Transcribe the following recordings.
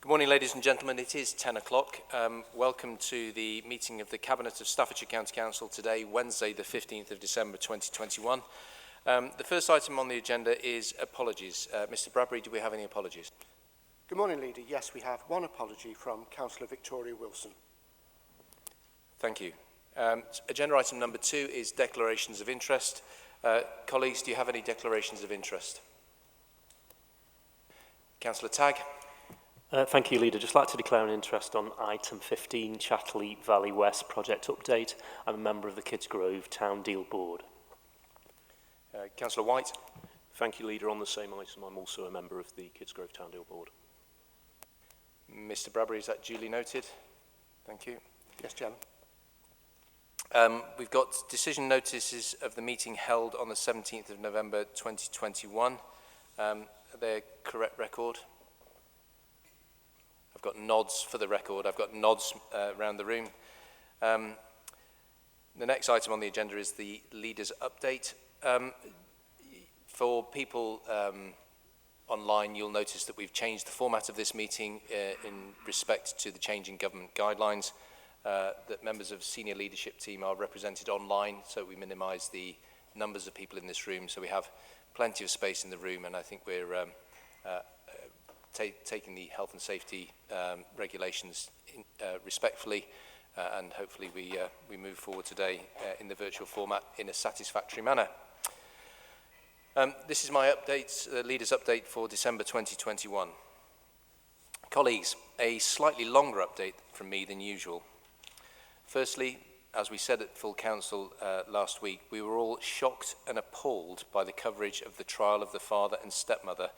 Good morning, ladies and gentlemen. It is 10 o'clock. Welcome to the meeting of the Cabinet of Staffordshire County Council today, Wednesday, the 15th of December 2021. The first item on the agenda is apologies. Mr. Bradbury, do we have any apologies? Good morning, Leader. Yes, we have one apology from Councillor Victoria Wilson. Thank you. Agenda item number 2 is declarations of interest. Colleagues, do you have any declarations of interest? Councillor Tagg. Thank you, Leader. Just like to declare an interest on item 15, Chatley Valley West project update. I'm a member of the Kids Grove Town Deal Board. Councillor White. Thank you, Leader. On the same item, I'm also a member of the Kids Grove Town Deal Board. Mr. Bradbury, is that duly noted? Thank you. Yes, Chairman. We've got decision notices of the meeting held on the 17th of November 2021. Are they a correct record? I've got nods for the record. I've got nods around the room. The next item on the agenda is the leaders' update. For people online, you'll notice that we've changed the format of this meeting in respect to the change in government guidelines, that members of senior leadership team are represented online, so we minimise the numbers of people in this room, so we have plenty of space in the room, and I think we're taking the health and safety regulations respectfully, and hopefully we move forward today in the virtual format in a satisfactory manner. This is my update, leaders' update for December 2021. Colleagues, a slightly longer update from me than usual. Firstly, as we said at full council last week, we were all shocked and appalled by the coverage of the trial of the father and stepmother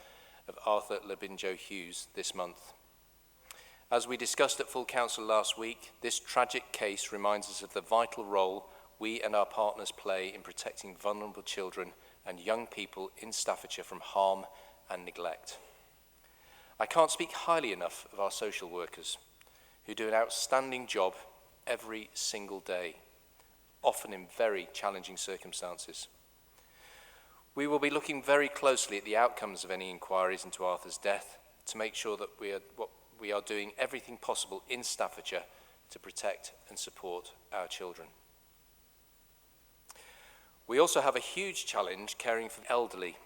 of Arthur Labinjo Hughes this month. As we discussed at full council last week, this tragic case reminds us of the vital role we and our partners play in protecting vulnerable children and young people in Staffordshire from harm and neglect. I can't speak highly enough of our social workers, who do an outstanding job every single day, often in very challenging circumstances. We will be looking very closely at the outcomes of any inquiries into Arthur's death to make sure that we are doing everything possible in Staffordshire to protect and support our children. We also have a huge challenge caring for the elderly,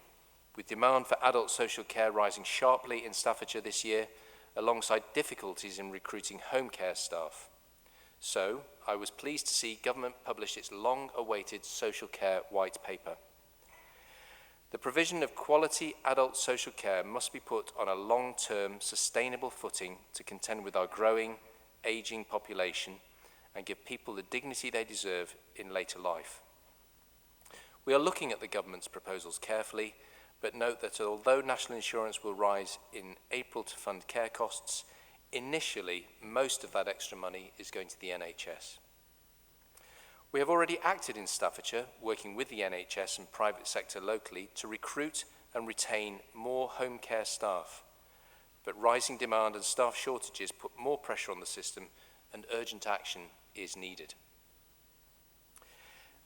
with demand for adult social care rising sharply in Staffordshire this year, alongside difficulties in recruiting home care staff. So, I was pleased to see government publish its long-awaited social care white paper. The provision of quality adult social care must be put on a long-term, sustainable footing to contend with our growing, ageing population and give people the dignity they deserve in later life. We are looking at the government's proposals carefully, but note that although national insurance will rise in April to fund care costs, initially most of that extra money is going to the NHS. We have already acted in Staffordshire, working with the NHS and private sector locally to recruit and retain more home care staff. But rising demand and staff shortages put more pressure on the system, and urgent action is needed.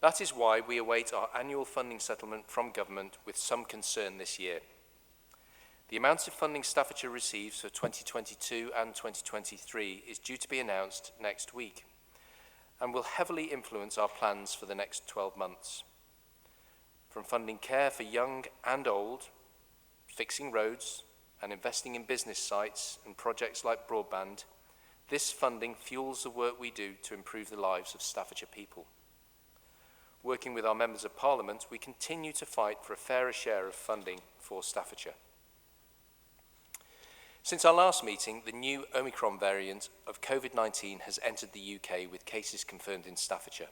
That is why we await our annual funding settlement from government with some concern this year. The amount of funding Staffordshire receives for 2022 and 2023 is due to be announced next week, and will heavily influence our plans for the next 12 months. From funding care for young and old, fixing roads, and investing in business sites and projects like broadband, this funding fuels the work we do to improve the lives of Staffordshire people. Working with our members of Parliament, we continue to fight for a fairer share of funding for Staffordshire. Since our last meeting, the new Omicron variant of COVID-19 has entered the UK with cases confirmed in Staffordshire.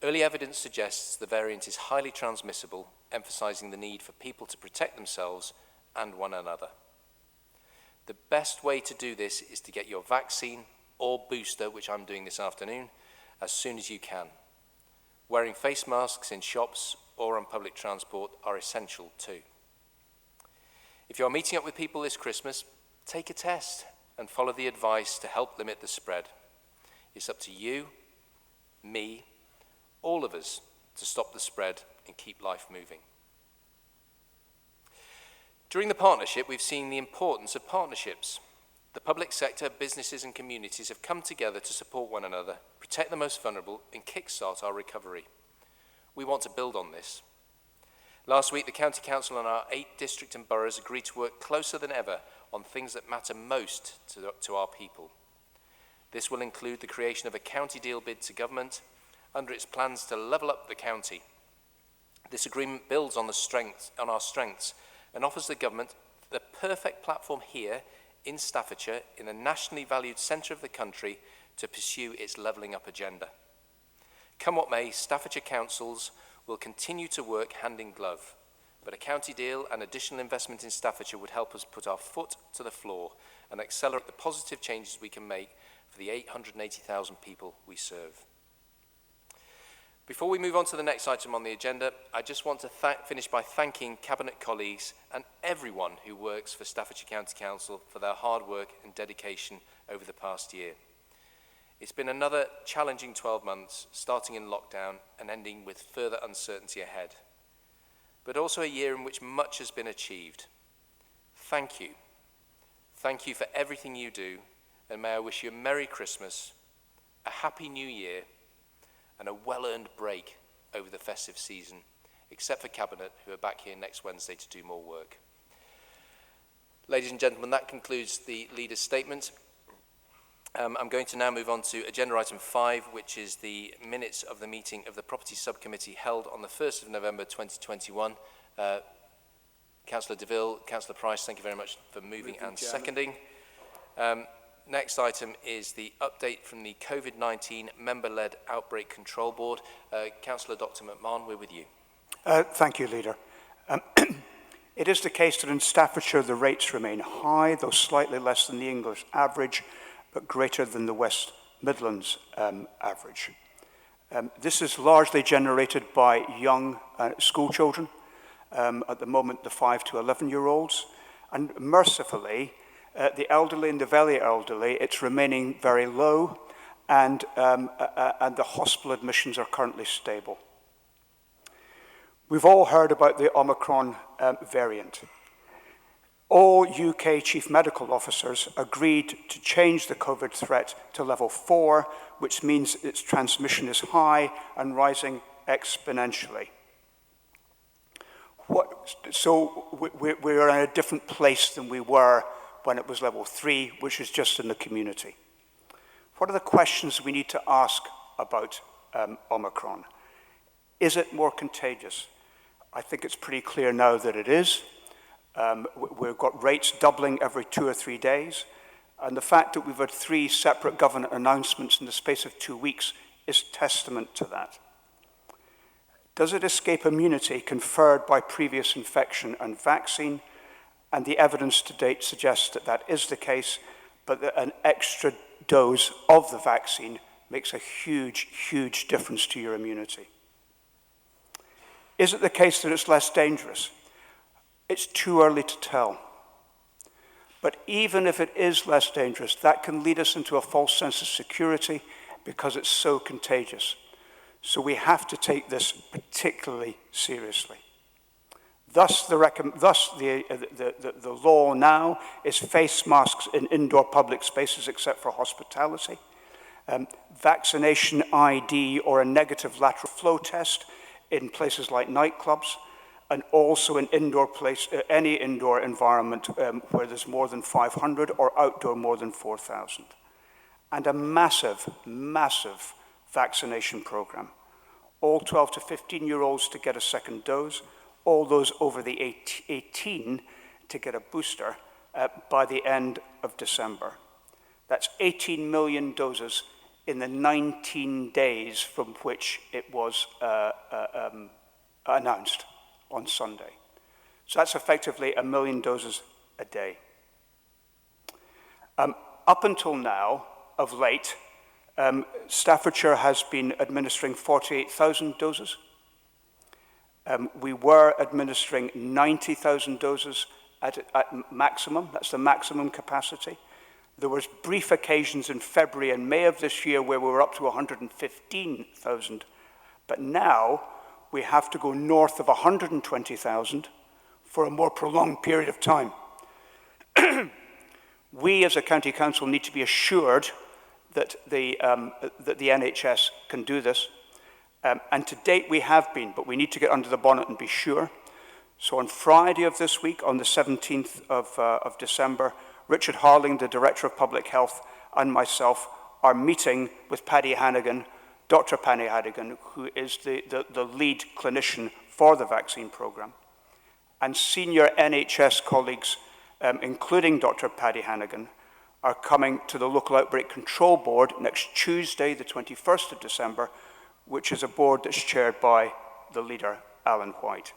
Early evidence suggests the variant is highly transmissible, emphasising the need for people to protect themselves and one another. The best way to do this is to get your vaccine or booster, which I'm doing this afternoon, as soon as you can. Wearing face masks in shops or on public transport are essential too. If you are meeting up with people this Christmas, take a test and follow the advice to help limit the spread. It's up to you, me, all of us to stop the spread and keep life moving. During the partnership, we've seen the importance of partnerships. The public sector, businesses and communities have come together to support one another, protect the most vulnerable and kickstart our recovery. We want to build on this. Last week, the County Council and our 8 district and boroughs agreed to work closer than ever on things that matter most to our people. This will include the creation of a county deal bid to government under its plans to level up the county. This agreement builds on our strengths and offers the government the perfect platform here in Staffordshire, in a nationally valued centre of the country, to pursue its levelling up agenda. Come what may, Staffordshire councils will continue to work hand in glove, but a county deal and additional investment in Staffordshire would help us put our foot to the floor and accelerate the positive changes we can make for the 880,000 people we serve. Before we move on to the next item on the agenda, I just want to finish by thanking Cabinet colleagues and everyone who works for Staffordshire County Council for their hard work and dedication over the past year. It's been another challenging 12 months, starting in lockdown and ending with further uncertainty ahead, but also a year in which much has been achieved. Thank you. Thank you for everything you do, and may I wish you a Merry Christmas, a Happy New Year, and a well-earned break over the festive season, except for Cabinet, who are back here next Wednesday to do more work. Ladies and gentlemen, that concludes the Leader's statement. I'm going to now move on to agenda item 5, which is the minutes of the meeting of the Property Subcommittee held on the 1st of November 2021. Councillor DeVille, Councillor Price, thank you very much for moving and seconding. Next item is the update from the COVID-19 member-led Outbreak Control Board. Councillor Dr. McMahon, we're with you. Thank you, Leader. It is the case that in Staffordshire the rates remain high, though slightly less than the English average, but greater than the West Midlands average. This is largely generated by young school children, at the moment the 5 to 11-year-olds, and mercifully, the elderly and the very elderly, it's remaining very low, and the hospital admissions are currently stable. We've all heard about the Omicron variant. All UK chief medical officers agreed to change the COVID threat to level 4, which means its transmission is high and rising exponentially. So we're in a different place than we were when it was level 3, which is just in the community. What are the questions we need to ask about Omicron? Is it more contagious? I think it's pretty clear now that it is. We've got rates doubling every 2 or 3 days, and the fact that we've had 3 separate government announcements in the space of 2 weeks is testament to that. Does it escape immunity conferred by previous infection and vaccine? And the evidence to date suggests that that is the case, but that an extra dose of the vaccine makes a huge, huge difference to your immunity. Is it the case that it's less dangerous? It's too early to tell. But even if it is less dangerous, that can lead us into a false sense of security because it's so contagious. So we have to take this particularly seriously. Thus, the law now is face masks in indoor public spaces except for hospitality, vaccination ID or a negative lateral flow test in places like nightclubs, and also in any indoor environment where there's more than 500 or outdoor more than 4,000. And a massive, massive vaccination program. All 12 to 15-year-olds to get a second dose, all those over the 18 to get a booster by the end of December. That's 18 million doses in the 19 days from which it was announced on Sunday. So that's effectively 1 million doses a day. Up until now, of late, Staffordshire has been administering 48,000 doses. We were administering 90,000 doses at maximum. That's the maximum capacity. There was brief occasions in February and May of this year where we were up to 115,000. But now we have to go north of 120,000 for a more prolonged period of time. We as a county council need to be assured that the NHS can do this. And to date we have been, but we need to get under the bonnet and be sure. So on Friday of this week, on the 17th of December, Richard Harling, the Director of Public Health, and myself are meeting with Paddy Hannigan, Dr. Paddy Hannigan, who is the lead clinician for the vaccine programme. And senior NHS colleagues, including Dr. Paddy Hannigan, are coming to the Local Outbreak Control Board next Tuesday, the 21st of December, which is a board that's chaired by the leader, Alan White.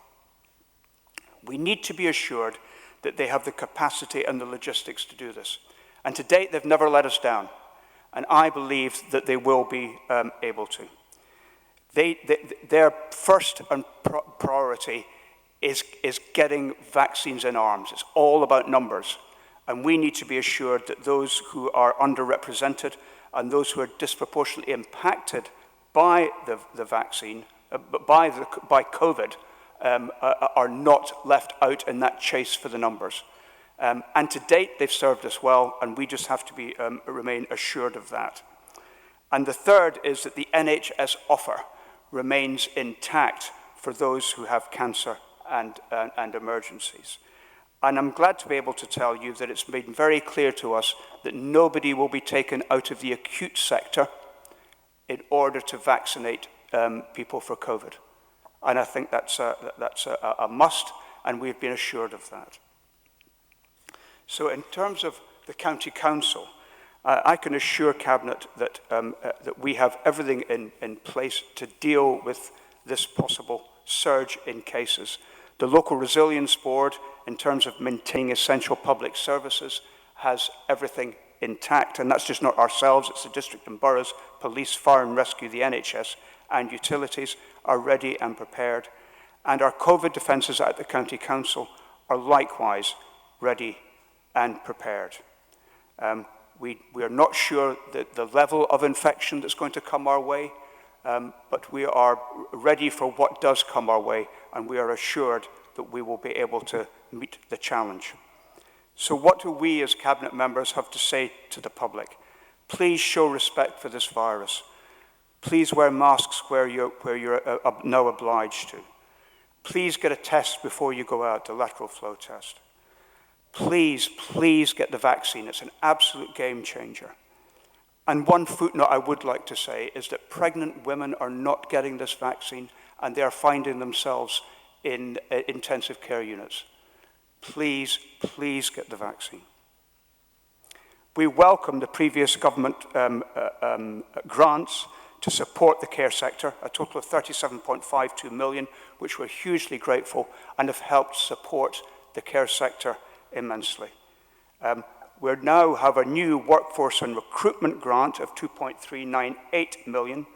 We need to be assured that they have the capacity and the logistics to do this. And to date, they've never let us down. And I believe that they will be able to. Their first priority is getting vaccines in arms. It's all about numbers. And we need to be assured that those who are underrepresented and those who are disproportionately impacted by the vaccine, by COVID, are not left out in that chase for the numbers. And to date, they've served us well, and we just have to remain assured of that. And the third is that the NHS offer remains intact for those who have cancer and emergencies. And I'm glad to be able to tell you that it's been very clear to us that nobody will be taken out of the acute sector in order to vaccinate people for COVID. And I think that's a must, and we've been assured of that. So in terms of the County Council, I can assure Cabinet that, that we have everything in place to deal with this possible surge in cases. The Local Resilience Board, in terms of maintaining essential public services, has everything intact. And that's just not ourselves, it's the district and boroughs, police, fire and rescue, the NHS, and utilities are ready and prepared. And our COVID defences at the County Council are likewise ready and prepared. We are not sure that the level of infection that's going to come our way, but we are ready for what does come our way, and we are assured that we will be able to meet the challenge. So what do we as Cabinet members have to say to the public? Please show respect for this virus. Please wear masks where you're now obliged to. Please get a test before you go out, the lateral flow test. Please, please get the vaccine. It's an absolute game changer. And one footnote I would like to say is that pregnant women are not getting this vaccine, and they are finding themselves in intensive care units. Please, please get the vaccine. We welcome the previous government grants to support the care sector, a total of 37.52 million, which we're hugely grateful and have helped support the care sector immensely. We now have a new workforce and recruitment grant of 2.398 million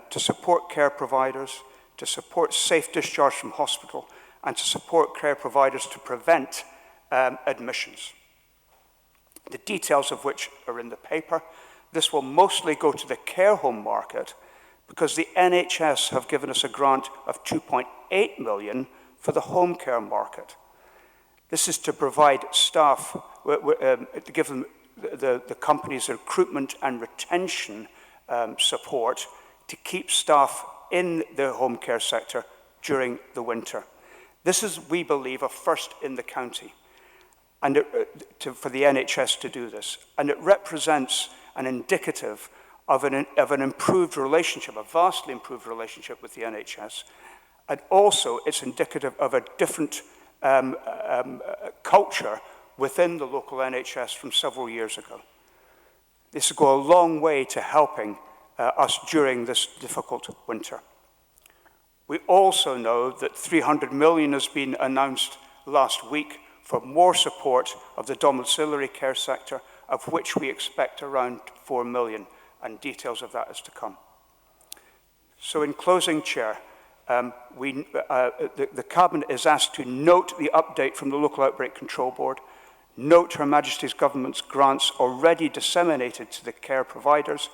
to support care providers, to support safe discharge from hospital, and to support care providers to prevent admissions. The details of which are in the paper. This will mostly go to the care home market because the NHS have given us a grant of 2.8 million for the home care market. This is to provide staff, to give them the company's recruitment and retention support to keep staff in the home care sector during the winter. This is, we believe, a first in the county and for the NHS to do this. And it represents an indicative of an improved relationship, a vastly improved relationship with the NHS. And also, it's indicative of a different culture within the local NHS from several years ago. This will go a long way to helping us during this difficult winter. We also know that 300 million has been announced last week for more support of the domiciliary care sector, of which we expect around 4 million, and details of that is to come. So in closing, Chair, the Cabinet is asked to note the update from the Local Outbreak Control Board, note Her Majesty's Government's grants already disseminated to the care providers,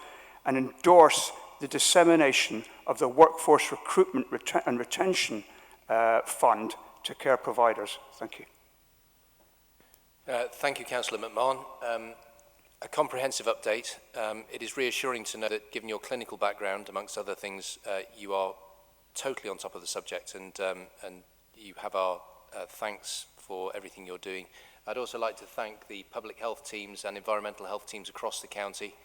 and endorse the dissemination of the Workforce Recruitment and Retention Fund to care providers. Thank you. Thank you, Councillor McMahon. A comprehensive update. It is reassuring to know that, given your clinical background, amongst other things, you are totally on top of the subject, and you have our thanks for everything you're doing. I'd also like to thank the public health teams and environmental health teams across the county,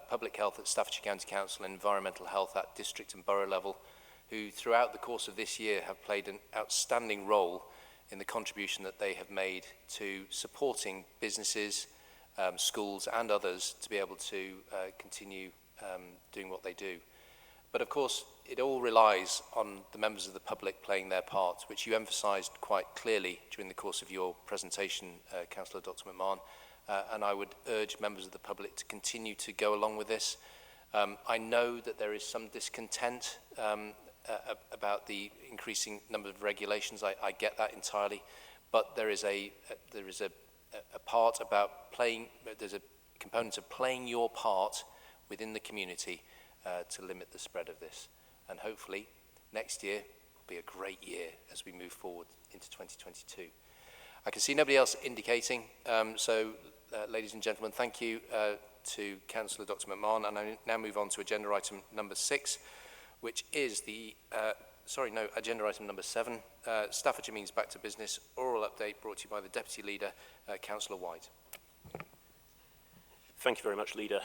public health at Staffordshire County Council and environmental health at district and borough level, who throughout the course of this year have played an outstanding role in the contribution that they have made to supporting businesses, schools and others to be able to continue doing what they do. But of course, it all relies on the members of the public playing their part, which you emphasised quite clearly during the course of your presentation, Councillor Dr. McMahon, and I would urge members of the public to continue to go along with this. I know that there is some discontent about the increasing number of regulations. I get that entirely, but there is a part about playing. There's a component of playing your part within the community to limit the spread of this, and hopefully next year will be a great year as we move forward into 2022. I can see nobody else indicating, so ladies and gentlemen, thank you to Councillor Dr. McMahon, and I now move on to agenda item number 6, which is the, agenda item number 7, Staffordshire Means Back to Business, oral update brought to you by the Deputy Leader, Councillor White. Thank you very much, Leader.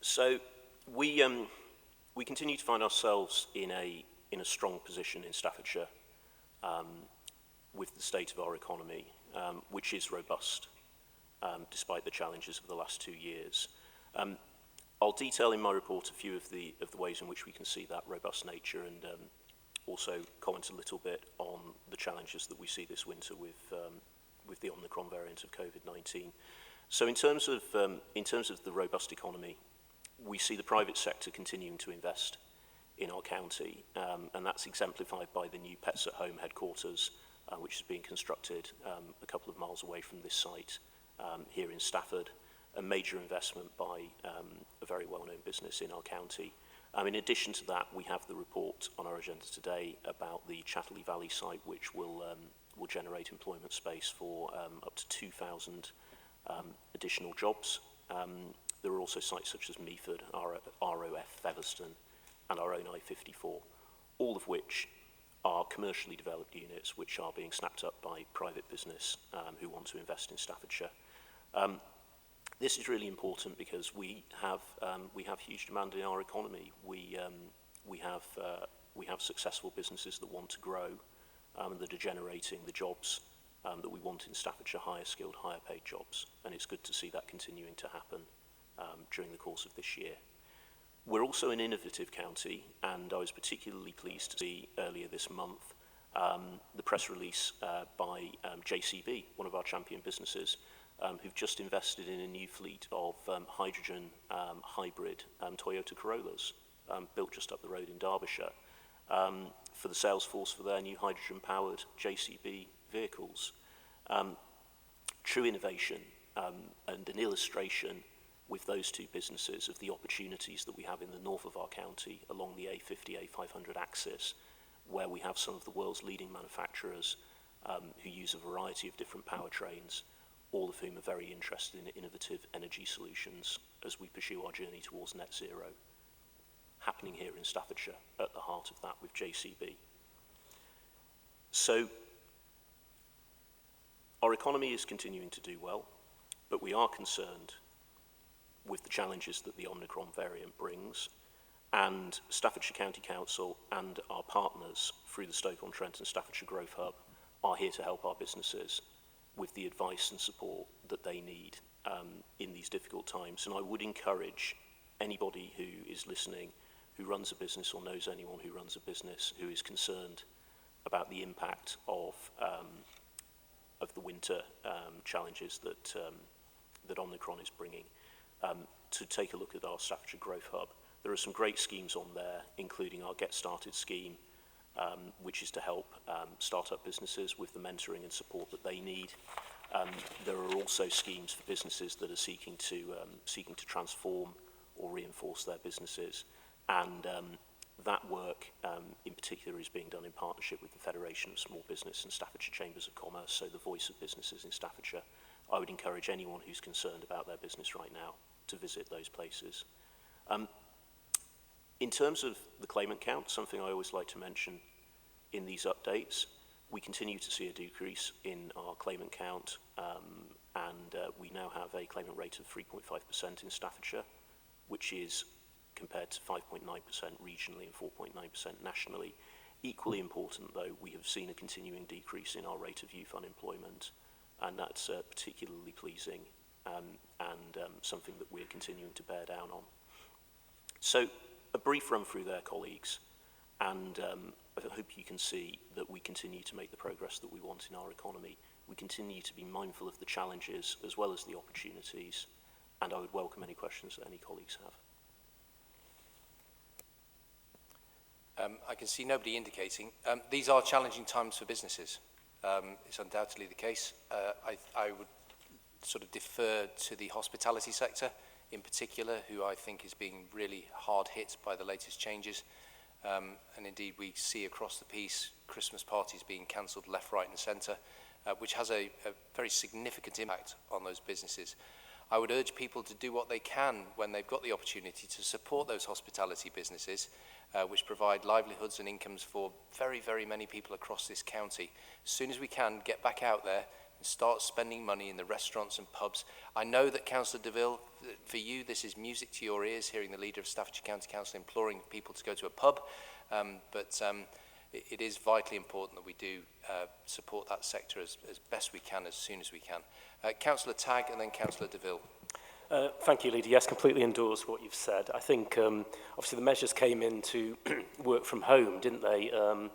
So we continue to find ourselves in a strong position in Staffordshire with the state of our economy, which is robust, despite the challenges of the last 2 years. I'll detail in my report a few of the ways in which we can see that robust nature, and also comment a little bit on the challenges that we see this winter with the Omicron variant of COVID-19. So in terms of the robust economy, we see the private sector continuing to invest in our county, and that's exemplified by the new Pets at Home headquarters, which is being constructed a couple of miles away from this site here in Stafford. A major investment by a very well-known business in our county. In addition to that, we have the report on our agenda today about the Chatterley Valley site, which will generate employment space for up to 2,000 additional jobs. There are also sites such as Meaford, ROF Featherstone, and our own I-54, all of which are commercially developed units which are being snapped up by private business who want to invest in Staffordshire. This is really important because we have huge demand in our economy. We have successful businesses that want to grow and that are generating the jobs that we want in Staffordshire, higher skilled, higher paid jobs, and it's good to see that continuing to happen during the course of this year. We're also an innovative county, and I was particularly pleased to see earlier this month the press release by JCB, one of our champion businesses, who've just invested in a new fleet of hydrogen hybrid Toyota Corollas built just up the road in Derbyshire for the sales force for their new hydrogen-powered JCB vehicles. True innovation and an illustration with those two businesses of the opportunities that we have in the north of our county along the A50, A500 axis, where we have some of the world's leading manufacturers who use a variety of different powertrains, all of whom are very interested in innovative energy solutions as we pursue our journey towards net zero, happening here in Staffordshire at the heart of that with JCB. So our economy is continuing to do well, but we are concerned with the challenges that the Omicron variant brings, and Staffordshire County Council and our partners through the Stoke-on-Trent and Staffordshire Growth Hub are here to help our businesses with the advice and support that they need in these difficult times. And I would encourage anybody who is listening, who runs a business or knows anyone who runs a business who is concerned about the impact of the winter challenges that Omicron is bringing, to take a look at our Staffordshire Growth Hub. There are some great schemes on there, including our Get Started scheme, which is to help start-up businesses with the mentoring and support that they need. There are also schemes for businesses that are seeking to transform or reinforce their businesses, and That work, in particular, is being done in partnership with the Federation of Small Business and Staffordshire Chambers of Commerce, so the voice of businesses in Staffordshire. I would encourage anyone who's concerned about their business right now to visit those places. In terms of the claimant count, something I always like to mention in these updates, we continue to see a decrease in our claimant count, and we now have a claimant rate of 3.5% in Staffordshire, which is compared to 5.9% regionally and 4.9% nationally. Equally important, though, we have seen a continuing decrease in our rate of youth unemployment, and that's particularly pleasing and something that we're continuing to bear down on. So, a brief run through there, colleagues, and I hope you can see that we continue to make the progress that we want in our economy. We continue to be mindful of the challenges as well as the opportunities, and I would welcome any questions that any colleagues have. I can see nobody indicating. These are challenging times for businesses. It's undoubtedly the case. I would sort of defer to the hospitality sector in particular, who I think is being really hard hit by the latest changes. And indeed, we see across the piece Christmas parties being cancelled left, right and centre, which has a very significant impact on those businesses. I would urge people to do what they can when they've got the opportunity to support those hospitality businesses, which provide livelihoods and incomes for very, very many people across this county. As soon as we can, get back out there and start spending money in the restaurants and pubs. I know that Councillor DeVille, for you, this is music to your ears, hearing the leader of Staffordshire County Council imploring people to go to a pub, but it is vitally important that we do support that sector as best we can, as soon as we can. Councillor Tagg and then Councillor DeVille. Thank you, Leader. Yes, completely endorse what you've said. I think, obviously, the measures came in to work from home, didn't they, on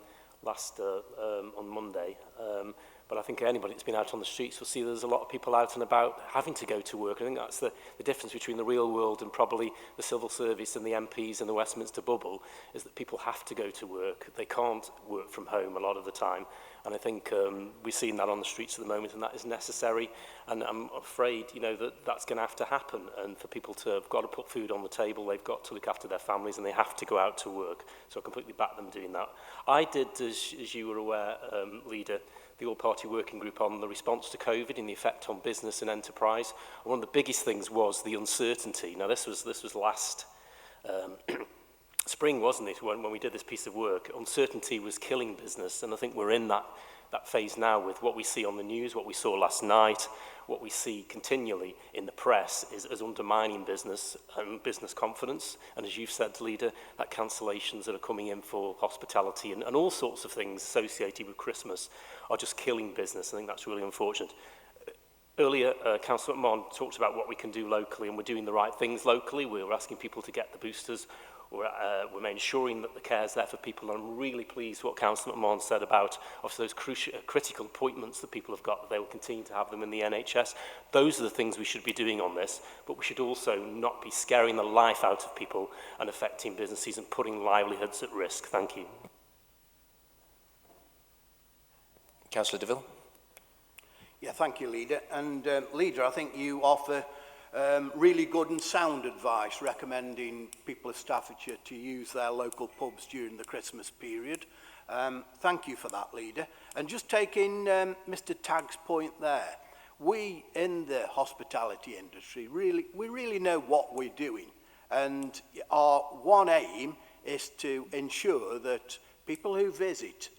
Monday. But I think anybody that's been out on the streets will see there's a lot of people out and about having to go to work. I think that's the difference between the real world and probably the civil service and the MPs and the Westminster bubble, is that people have to go to work. They can't work from home a lot of the time. And I think we've seen that on the streets at the moment, and that is necessary. And I'm afraid, you know, that that's going to have to happen. And for people to have got to put food on the table, they've got to look after their families, and they have to go out to work. So I completely back them doing that. I did, as you were aware, Leader, the all-party working group on the response to COVID and the effect on business and enterprise. And one of the biggest things was the uncertainty. Now, this was last spring, wasn't it, when we did this piece of work? Uncertainty was killing business, and I think we're in that phase now with what we see on the news, what we saw last night, what we see continually in the press is undermining business and business confidence. And as you've said, Leader, that cancellations that are coming in for hospitality and all sorts of things associated with Christmas are just killing business. I think that's really unfortunate. Earlier, Councillor McMahon talked about what we can do locally, and we're doing the right things locally. We're asking people to get the boosters. We're ensuring that the care's there for people, and I'm really pleased what Councillor McMahon said about obviously those critical appointments that people have got, that they will continue to have them in the NHS. Those are the things we should be doing on this, but we should also not be scaring the life out of people and affecting businesses and putting livelihoods at risk. Thank you. Councillor DeVille. Yeah, thank you, Leader. And Leader, I think you offer really good and sound advice recommending people of Staffordshire to use their local pubs during the Christmas period. Thank you for that, Leader. And just taking Mr. Tagg's point there, we in the hospitality industry, we really know what we're doing. And our one aim is to ensure that people who visit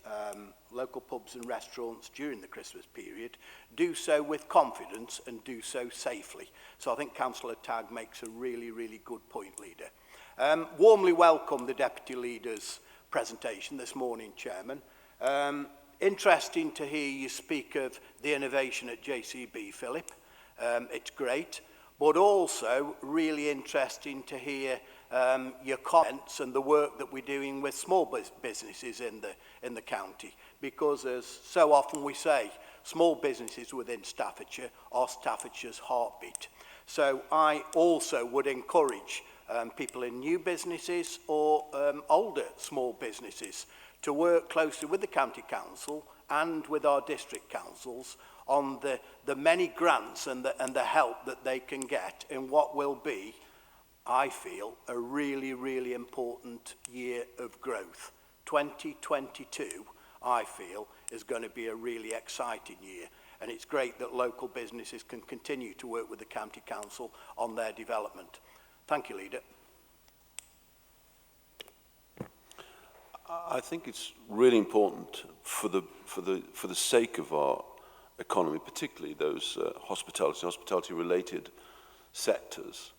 local pubs and restaurants during the Christmas period do so with confidence and do so safely. So I think Councillor Tagg makes a really, really good point, Leader. Warmly welcome the Deputy Leader's presentation this morning, Chairman. Interesting to hear you speak of the innovation at JCB, Philip. It's great, but also really interesting to hear your comments and the work that we're doing with small businesses in the county, because as so often we say, small businesses within Staffordshire are Staffordshire's heartbeat. So I also would encourage people in new businesses or older small businesses to work closely with the county council and with our district councils on the many grants and the help that they can get in what will be, I feel, a really, really important year of growth. 2022, I feel, is going to be a really exciting year. And it's great that local businesses can continue to work with the County Council on their development. Thank you, Leader. I think it's really important for the sake of our economy, particularly those hospitality-related sectors,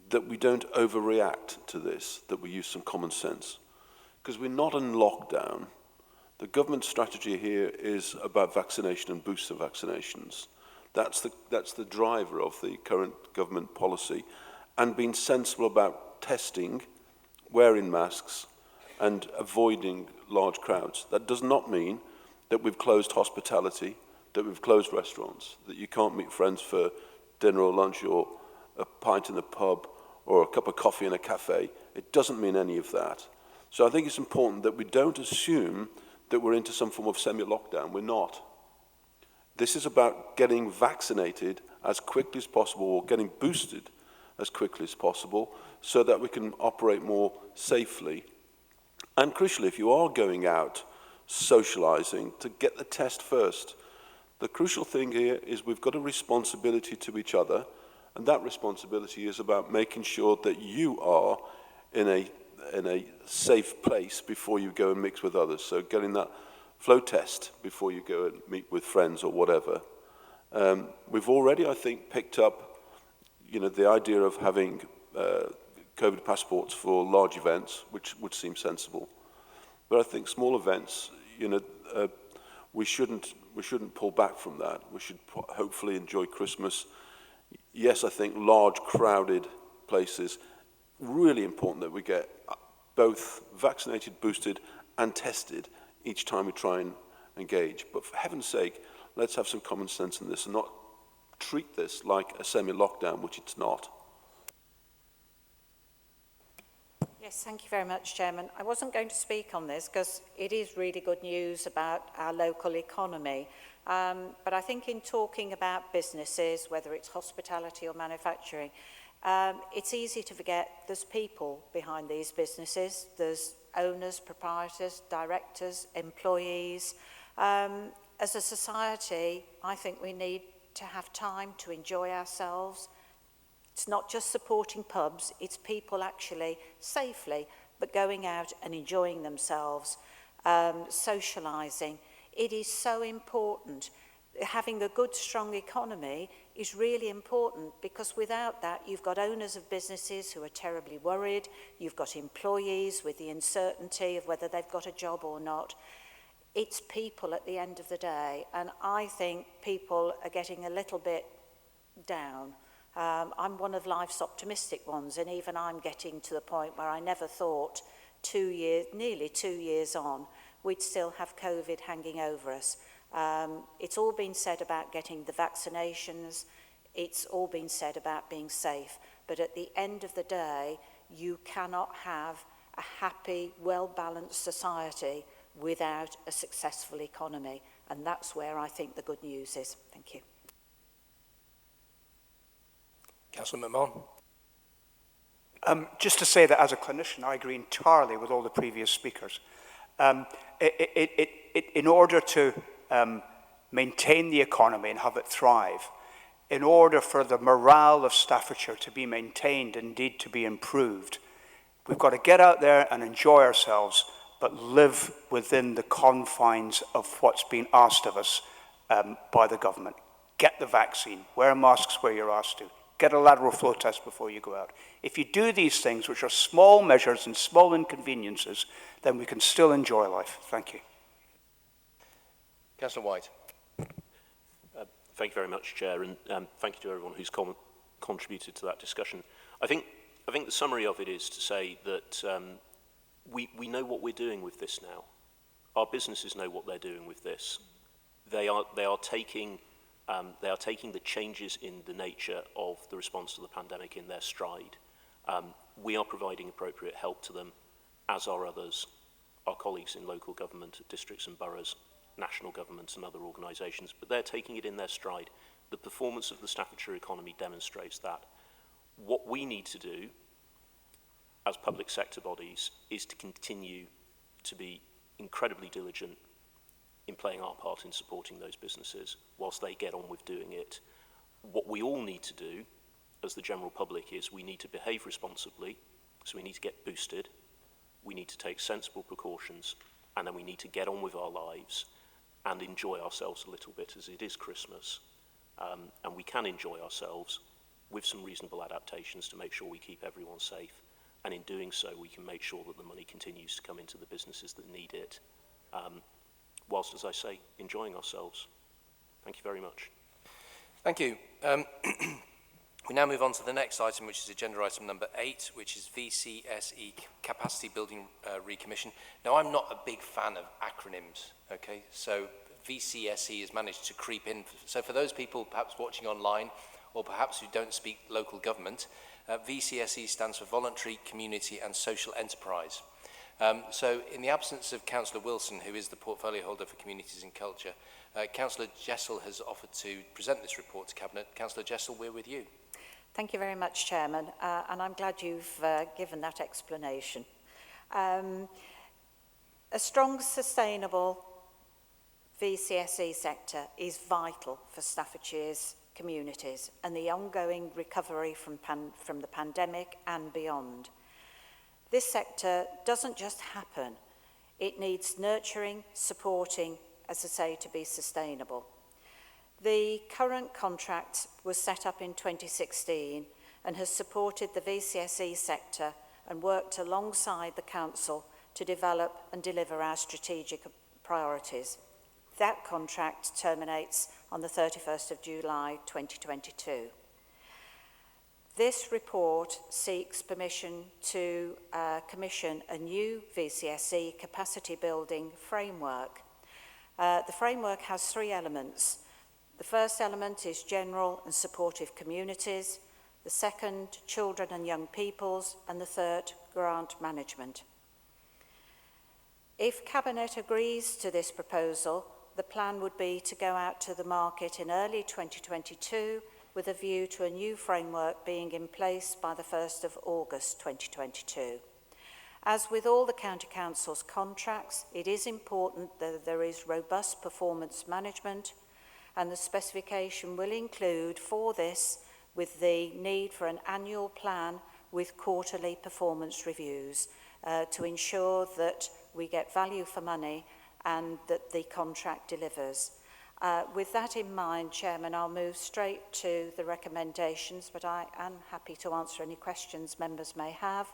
that we don't overreact to this, that we use some common sense. Because we're not in lockdown. The government strategy here is about vaccination and booster vaccinations. That's the driver of the current government policy, and being sensible about testing, wearing masks, and avoiding large crowds. That does not mean that we've closed hospitality, that we've closed restaurants, that you can't meet friends for dinner or lunch or a pint in the pub or a cup of coffee in a cafe. It doesn't mean any of that. So I think it's important that we don't assume that we're into some form of semi-lockdown. We're not. This is about getting vaccinated as quickly as possible, or getting boosted as quickly as possible, so that we can operate more safely. And crucially, if you are going out socializing, to get the test first. The crucial thing here is we've got a responsibility to each other, and that responsibility is about making sure that you are in a safe place before you go and mix with others. So getting that flow test before you go and meet with friends or whatever. We've already, I think, picked up, the idea of having COVID passports for large events, which would seem sensible. But I think small events, we shouldn't pull back from that. We should hopefully enjoy Christmas. Yes, I think large, crowded places, really important that we get both vaccinated, boosted, and tested each time we try and engage. But for heaven's sake, let's have some common sense in this and not treat this like a semi-lockdown, which it's not. Yes, thank you very much, Chairman. I wasn't going to speak on this because it is really good news about our local economy. But I think in talking about businesses, whether it's hospitality or manufacturing, it's easy to forget there's people behind these businesses. There's owners, proprietors, directors, employees. As a society, I think we need to have time to enjoy ourselves. It's not just supporting pubs, it's people actually safely, but going out and enjoying themselves, socialising. It is so important. Having a good, strong economy is really important, because without that, you've got owners of businesses who are terribly worried. You've got employees with the uncertainty of whether they've got a job or not. It's people at the end of the day, and I think people are getting a little bit down. I'm one of life's optimistic ones, and even I'm getting to the point where I never thought nearly 2 years on, we'd still have COVID hanging over us. It's all been said about getting the vaccinations. It's all been said about being safe. But at the end of the day, you cannot have a happy, well-balanced society without a successful economy. And that's where I think the good news is. Thank you. Councillor McMahon. Just to say that as a clinician, I agree entirely with all the previous speakers. In order to maintain the economy and have it thrive, in order for the morale of Staffordshire to be maintained, indeed to be improved, we've got to get out there and enjoy ourselves, but live within the confines of what's been asked of us by the government. Get the vaccine, wear masks where you're asked to, get a lateral flow test before you go out. If you do these things, which are small measures and small inconveniences, then we can still enjoy life. Thank you. Councillor White. Thank you very much, Chair, and thank you to everyone who's contributed to that discussion. I think the summary of it is to say that we know what we're doing with this now. Our businesses know what they're doing with this. They are taking the changes in the nature of the response to the pandemic in their stride. We are providing appropriate help to them, as are others, our colleagues in local government, districts and boroughs, national governments and other organisations, but they're taking it in their stride. The performance of the Staffordshire economy demonstrates that. What we need to do as public sector bodies is to continue to be incredibly diligent in playing our part in supporting those businesses whilst they get on with doing it. What we all need to do as the general public is we need to behave responsibly, so we need to get boosted, we need to take sensible precautions, and then we need to get on with our lives and enjoy ourselves a little bit as it is Christmas. And we can enjoy ourselves with some reasonable adaptations to make sure we keep everyone safe. And in doing so, we can make sure that the money continues to come into the businesses that need it, whilst, as I say, enjoying ourselves. Thank you very much. Thank you. We now move on to the next item, which is agenda item number 8, which is VCSE Capacity Building Recommission. Now, I'm not a big fan of acronyms, okay? So VCSE has managed to creep in. So for those people perhaps watching online, or perhaps who don't speak local government, VCSE stands for Voluntary, Community and Social Enterprise. So in the absence of Councillor Wilson, who is the portfolio holder for Communities and Culture, Councillor Jessel has offered to present this report to Cabinet. Councillor Jessel, we're with you. Thank you very much, Chairman, and I'm glad you've given that explanation. A strong, sustainable VCSE sector is vital for Staffordshire's communities and the ongoing recovery from the pandemic and beyond. This sector doesn't just happen. It needs nurturing, supporting, as I say, to be sustainable. The current contract was set up in 2016 and has supported the VCSE sector and worked alongside the Council to develop and deliver our strategic priorities. That contract terminates on the 31st of July 2022. This report seeks permission to commission a new VCSE capacity building framework. The framework has 3 elements. The first element is general and supportive communities, the second, children and young peoples, and the third, grant management. If Cabinet agrees to this proposal, the plan would be to go out to the market in early 2022 with a view to a new framework being in place by the 1st of August 2022. As with all the County Council's contracts, it is important that there is robust performance management, and the specification will include for this with the need for an annual plan with quarterly performance reviews to ensure that we get value for money and that the contract delivers. With that in mind, Chairman, I'll move straight to the recommendations, but I am happy to answer any questions members may have.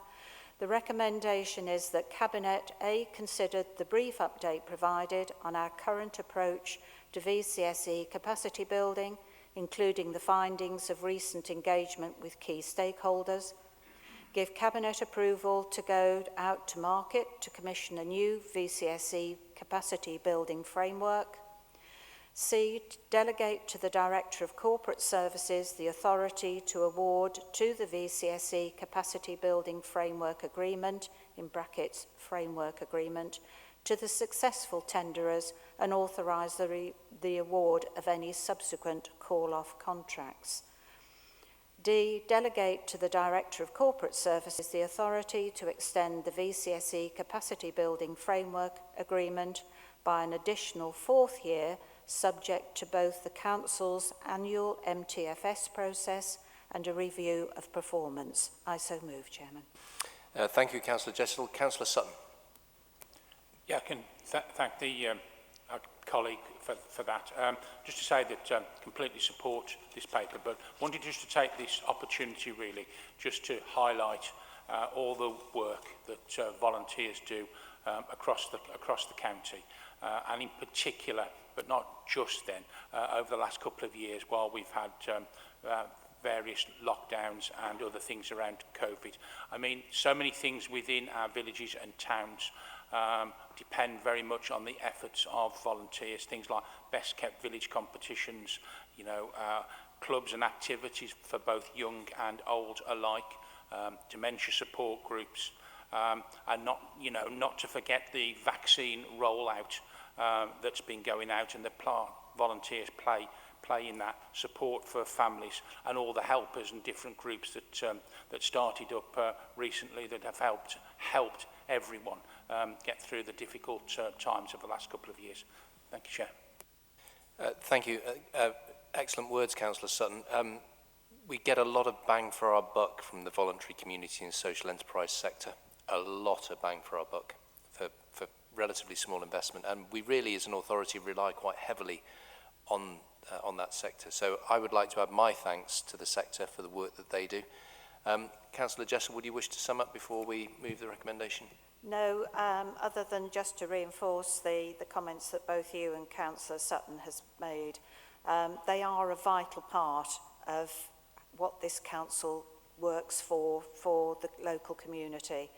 The recommendation is that Cabinet A considered the brief update provided on our current approach to VCSE capacity building, including the findings of recent engagement with key stakeholders, give Cabinet approval to go out to market to commission a new VCSE capacity building framework, C, delegate to the Director of Corporate Services the authority to award to the VCSE Capacity Building Framework Agreement, in brackets, framework agreement, to the successful tenderers and authorise the award of any subsequent call-off contracts. D, delegate to the Director of Corporate Services the authority to extend the VCSE Capacity Building Framework Agreement by an additional 4th year, subject to both the Council's annual MTFS process and a review of performance. I so move, Chairman. Thank you, Councillor Jessel. Councillor Sutton. Yeah, I can thank the our colleague for that. Just to say that completely support this paper, but wanted just to take this opportunity really just to highlight all the work that volunteers do across the county, and in particular, but not just then, over the last couple of years while we've had various lockdowns and other things around COVID. I mean, so many things within our villages and towns depend very much on the efforts of volunteers, things like best kept village competitions, you know, clubs and activities for both young and old alike, dementia support groups, and not to forget the vaccine rollout that's been going out, and the volunteers play play in that support for families and all the helpers and different groups that started up recently that have helped everyone get through the difficult times of the last couple of years. Thank you, Chair. Thank you. Excellent words, Councillor Sutton. We get a lot of bang for our buck from the voluntary community and social enterprise sector. A lot of bang for our buck for relatively small investment. And we really, as an authority, rely quite heavily on that sector. So I would like to add my thanks to the sector for the work that they do. Councillor Jessel, would you wish to sum up before we move the recommendation? No, other than just to reinforce the comments that both you and Councillor Sutton has made. They are a vital part of what this council works for the local community.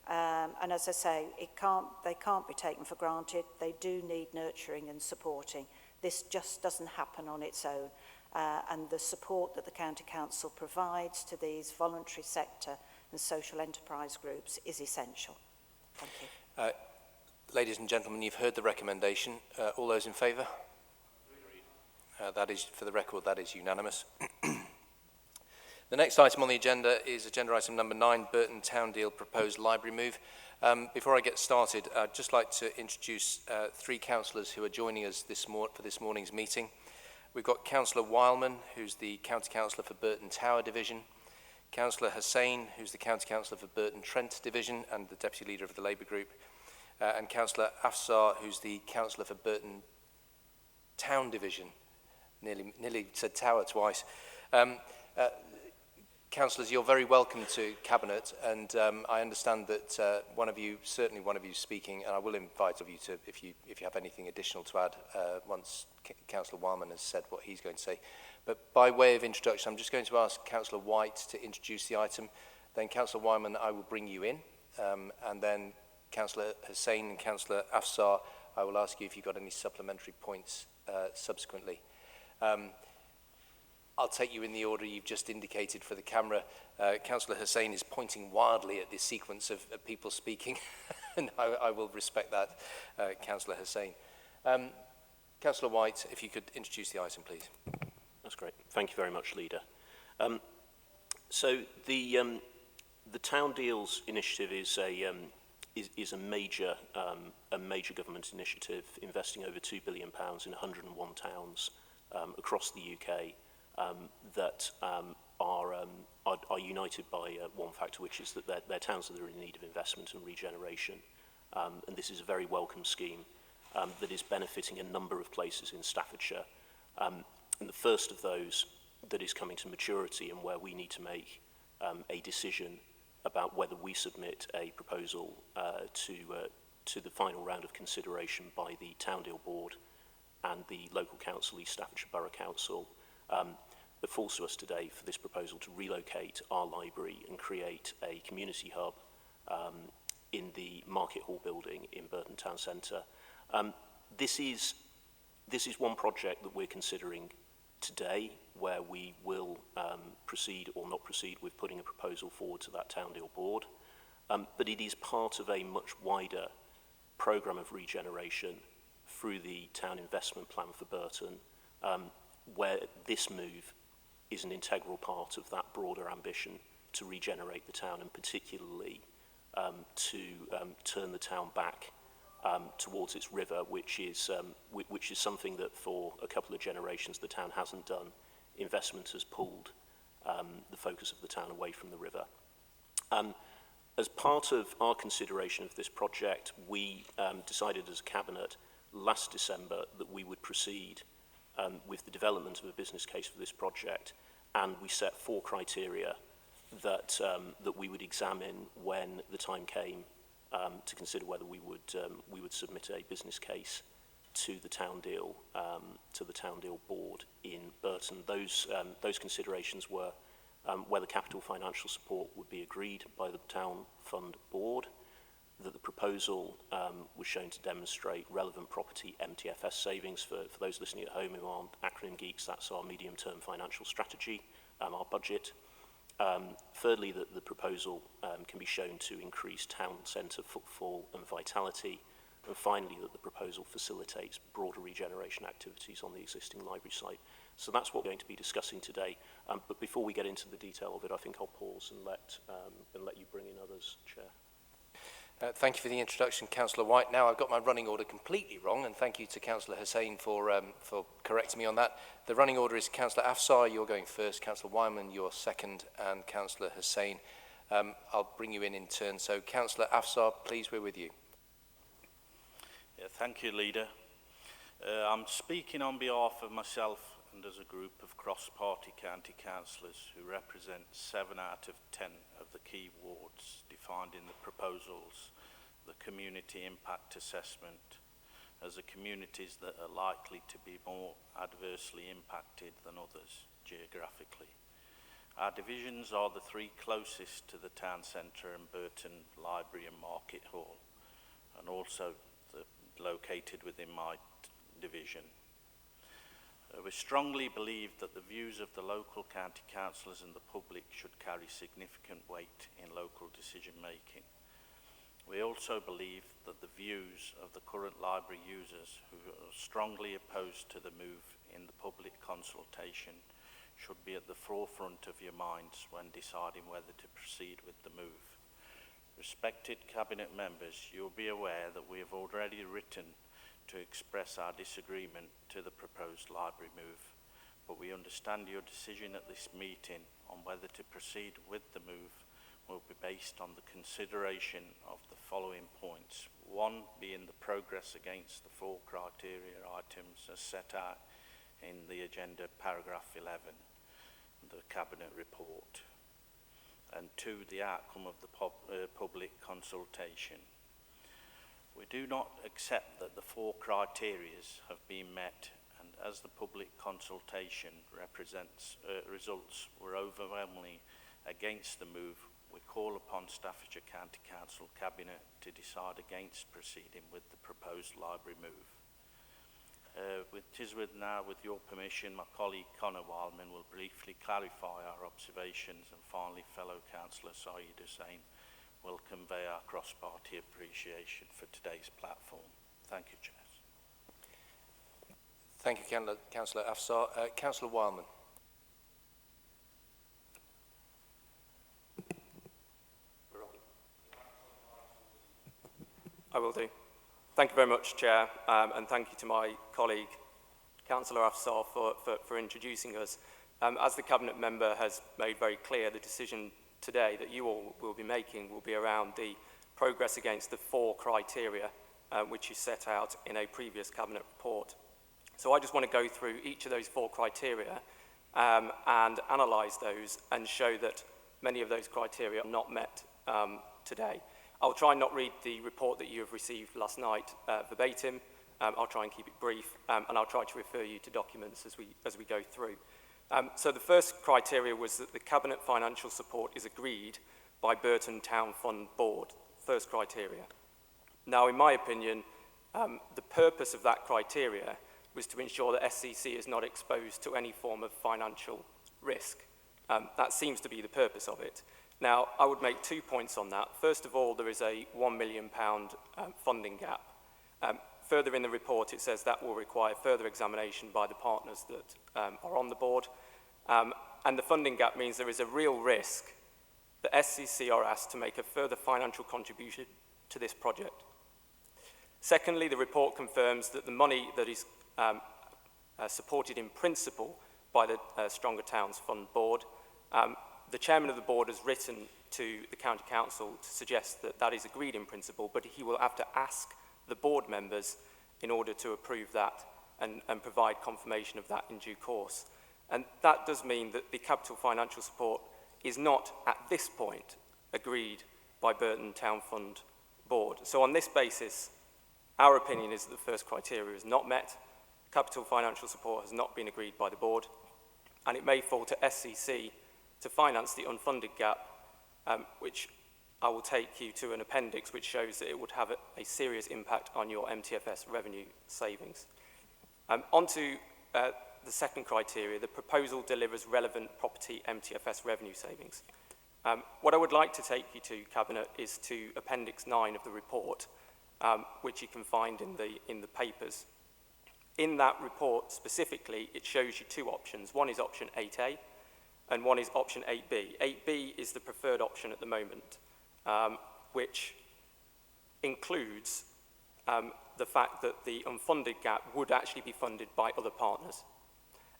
And as I say, they can't be taken for granted. They do need nurturing and supporting. This just doesn't happen on its own. And the support that the County Council provides to these voluntary sector and social enterprise groups is essential. Thank you. Ladies and gentlemen, you've heard the recommendation. All those in favour? That is, for the record, that is unanimous. The next item on the agenda is agenda item number 9, Burton Town Deal proposed library move. Before I get started, I'd just like to introduce 3 councillors who are joining us for this morning's meeting. We've got Councillor Wileman, who's the County Councillor for Burton Tower Division, Councillor Hussain, who's the County Councillor for Burton Trent Division and the Deputy Leader of the Labour Group, and Councillor Afsar, who's the Councillor for Burton Town Division. Nearly said Tower twice. Councillors, you're very welcome to Cabinet, and I understand that certainly one of you speaking, and I will invite of you to, if you have anything additional to add once Councillor Wileman has said what he's going to say. But by way of introduction, I'm just going to ask Councillor White to introduce the item. Then Councillor Wileman, I will bring you in, and then Councillor Hussain and Councillor Afsar, I will ask you if you've got any supplementary points subsequently. I'll take you in the order you've just indicated for the camera. Councillor Hussain is pointing wildly at this sequence of people speaking, and I will respect that, Councillor Hussain. Councillor White, if you could introduce the item, please. That's great. Thank you very much, Leader. So the Town Deals initiative is a major government initiative investing over £2 billion in 101 towns across the UK. That are united by one factor, which is that they're towns that are in need of investment and regeneration. And this is a very welcome scheme that is benefiting a number of places in Staffordshire. And the first of those that is coming to maturity and where we need to make a decision about whether we submit a proposal to the final round of consideration by the Town Deal Board and the local council, East Staffordshire Borough Council, that falls to us today for this proposal to relocate our library and create a community hub in the Market Hall building in Burton Town Centre. This is one project that we're considering today, where we will proceed or not proceed with putting a proposal forward to that Town Deal Board. But it is part of a much wider programme of regeneration through the Town Investment Plan for Burton, where this move is an integral part of that broader ambition to regenerate the town, and particularly to turn the town back towards its river, which is something that for a couple of generations the town hasn't done. Investment has pulled the focus of the town away from the river. As part of our consideration of this project, we decided as a Cabinet last December that we would proceed with the development of a business case for this project, and we set 4 criteria that we would examine when the time came to consider whether we would submit a business case to the Town Deal Board in Burton. Those considerations were whether capital financial support would be agreed by the Town Fund Board, that the proposal was shown to demonstrate relevant property MTFS savings. For those listening at home who aren't acronym geeks, that's our medium-term financial strategy, our budget. Thirdly, that the proposal can be shown to increase town centre footfall and vitality. And finally, that the proposal facilitates broader regeneration activities on the existing library site. So that's what we're going to be discussing today. But before we get into the detail of it, I think I'll pause and let you bring in others, Chair. Thank you for the introduction, Councillor White. Now I've got my running order completely wrong, and thank you to Councillor Hussain for correcting me on that. The running order is Councillor Afsar, you're going first, Councillor Wyman, you're second, and Councillor Hussain. I'll bring you in turn. So, Councillor Afsar, please, we're with you. Yeah, thank you, Leader. I'm speaking on behalf of myself and as a group of cross-party county councillors who represent 7 out of 10 of the key wards defined in the proposals, the community impact assessment, as the communities that are likely to be more adversely impacted than others geographically. Our divisions are the 3 closest to the town centre and Burton Library and Market Hall, and also located within my division. We strongly believe that the views of the local county councillors and the public should carry significant weight in local decision making. We also believe that the views of the current library users who are strongly opposed to the move in the public consultation should be at the forefront of your minds when deciding whether to proceed with the move. Respected Cabinet members, you'll be aware that we have already written to express our disagreement to the proposed library move, but we understand your decision at this meeting on whether to proceed with the move will be based on the consideration of the following points. 1 being the progress against the 4 criteria items as set out in the agenda paragraph 11, the Cabinet report, and 2, the outcome of the public consultation. We do not accept that the 4 criteria have been met, and as the public consultation results were overwhelmingly against the move, we call upon Staffordshire County Council Cabinet to decide against proceeding with the proposed library move. Now, with your permission, my colleague Conor Wildman will briefly clarify our observations, and finally fellow Councillor Saeed Hussain will convey our cross-party appreciation for today's platform. Thank you, Chair. Thank you, Councillor Afsar. Councillor Wildman. I will do. Thank you very much, Chair, and thank you to my colleague, Councillor Afsar, for introducing us. As the Cabinet member has made very clear, the decision today that you all will be making will be around the progress against the 4 criteria which is set out in a previous Cabinet report. So I just want to go through each of those 4 criteria and analyse those and show that many of those criteria are not met today. I'll try and not read the report that you have received last night verbatim. I'll try and keep it brief, and I'll try to refer you to documents as we go through. So the first criteria was that the Cabinet financial support is agreed by Burton Town Fund Board, first criteria. Now, in my opinion, the purpose of that criteria was to ensure that SCC is not exposed to any form of financial risk. That seems to be the purpose of it. Now, I would make 2 points on that. First of all, there is a £1 million funding gap. Further in the report, it says that will require further examination by the partners that are on the board. And the funding gap means there is a real risk that SCC are asked to make a further financial contribution to this project. Secondly, the report confirms that the money that is supported in principle by the Stronger Towns Fund Board, the chairman of the board has written to the County Council to suggest that that is agreed in principle, but he will have to ask the board members in order to approve that and provide confirmation of that in due course. And that does mean that the capital financial support is not, at this point, agreed by Burton Town Fund Board. So on this basis, our opinion is that the first criteria is not met, capital financial support has not been agreed by the board, and it may fall to SCC to finance the unfunded gap, which I will take you to an appendix which shows that it would have a serious impact on your MTFS revenue savings. On to the second criteria, the proposal delivers relevant property MTFS revenue savings. What I would like to take you to, Cabinet, is to Appendix 9 of the report, which you can find in the papers. In that report specifically, it shows you two options. One is option 8A, and one is option 8B. 8B is the preferred option at the moment, which includes the fact that the unfunded gap would actually be funded by other partners.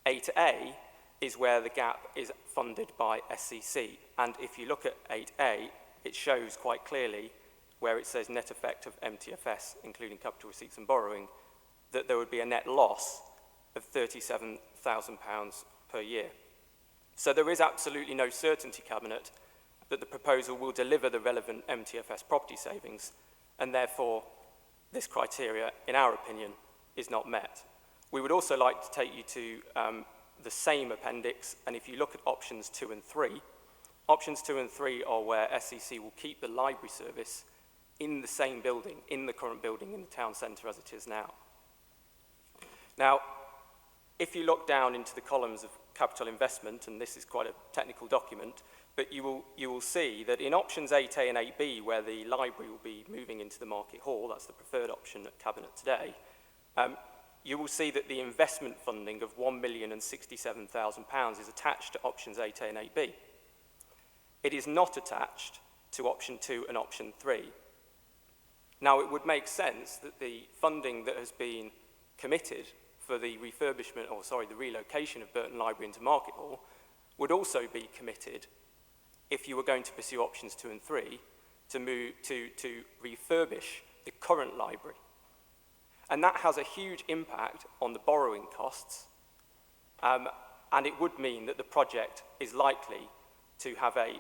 8A is where the gap is funded by SCC. And if you look at 8A, it shows quite clearly where it says net effect of MTFS, including capital receipts and borrowing, that there would be a net loss of £37,000 per year. So there is absolutely no certainty, Cabinet, that the proposal will deliver the relevant MTFS property savings, and therefore this criteria, in our opinion, is not met. We would also like to take you to the same appendix, and if you look at options 2 and 3, options 2 and 3 are where SCC will keep the library service in the same building, in the current building in the town centre as it is now. Now, if you look down into the columns of capital investment, and this is quite a technical document, but you will see that in options 8A and 8B, where the library will be moving into the Market Hall, that's the preferred option at Cabinet today, you will see that the investment funding of £1,067,000 is attached to options 8A and 8B. It is not attached to option 2 and option 3. Now, it would make sense that the funding that has been committed for the refurbishment, or sorry, the relocation of Burton Library into Market Hall would also be committed if you were going to pursue options 2 and 3 to move to refurbish the current library. And that has a huge impact on the borrowing costs, and it would mean that the project is likely to have a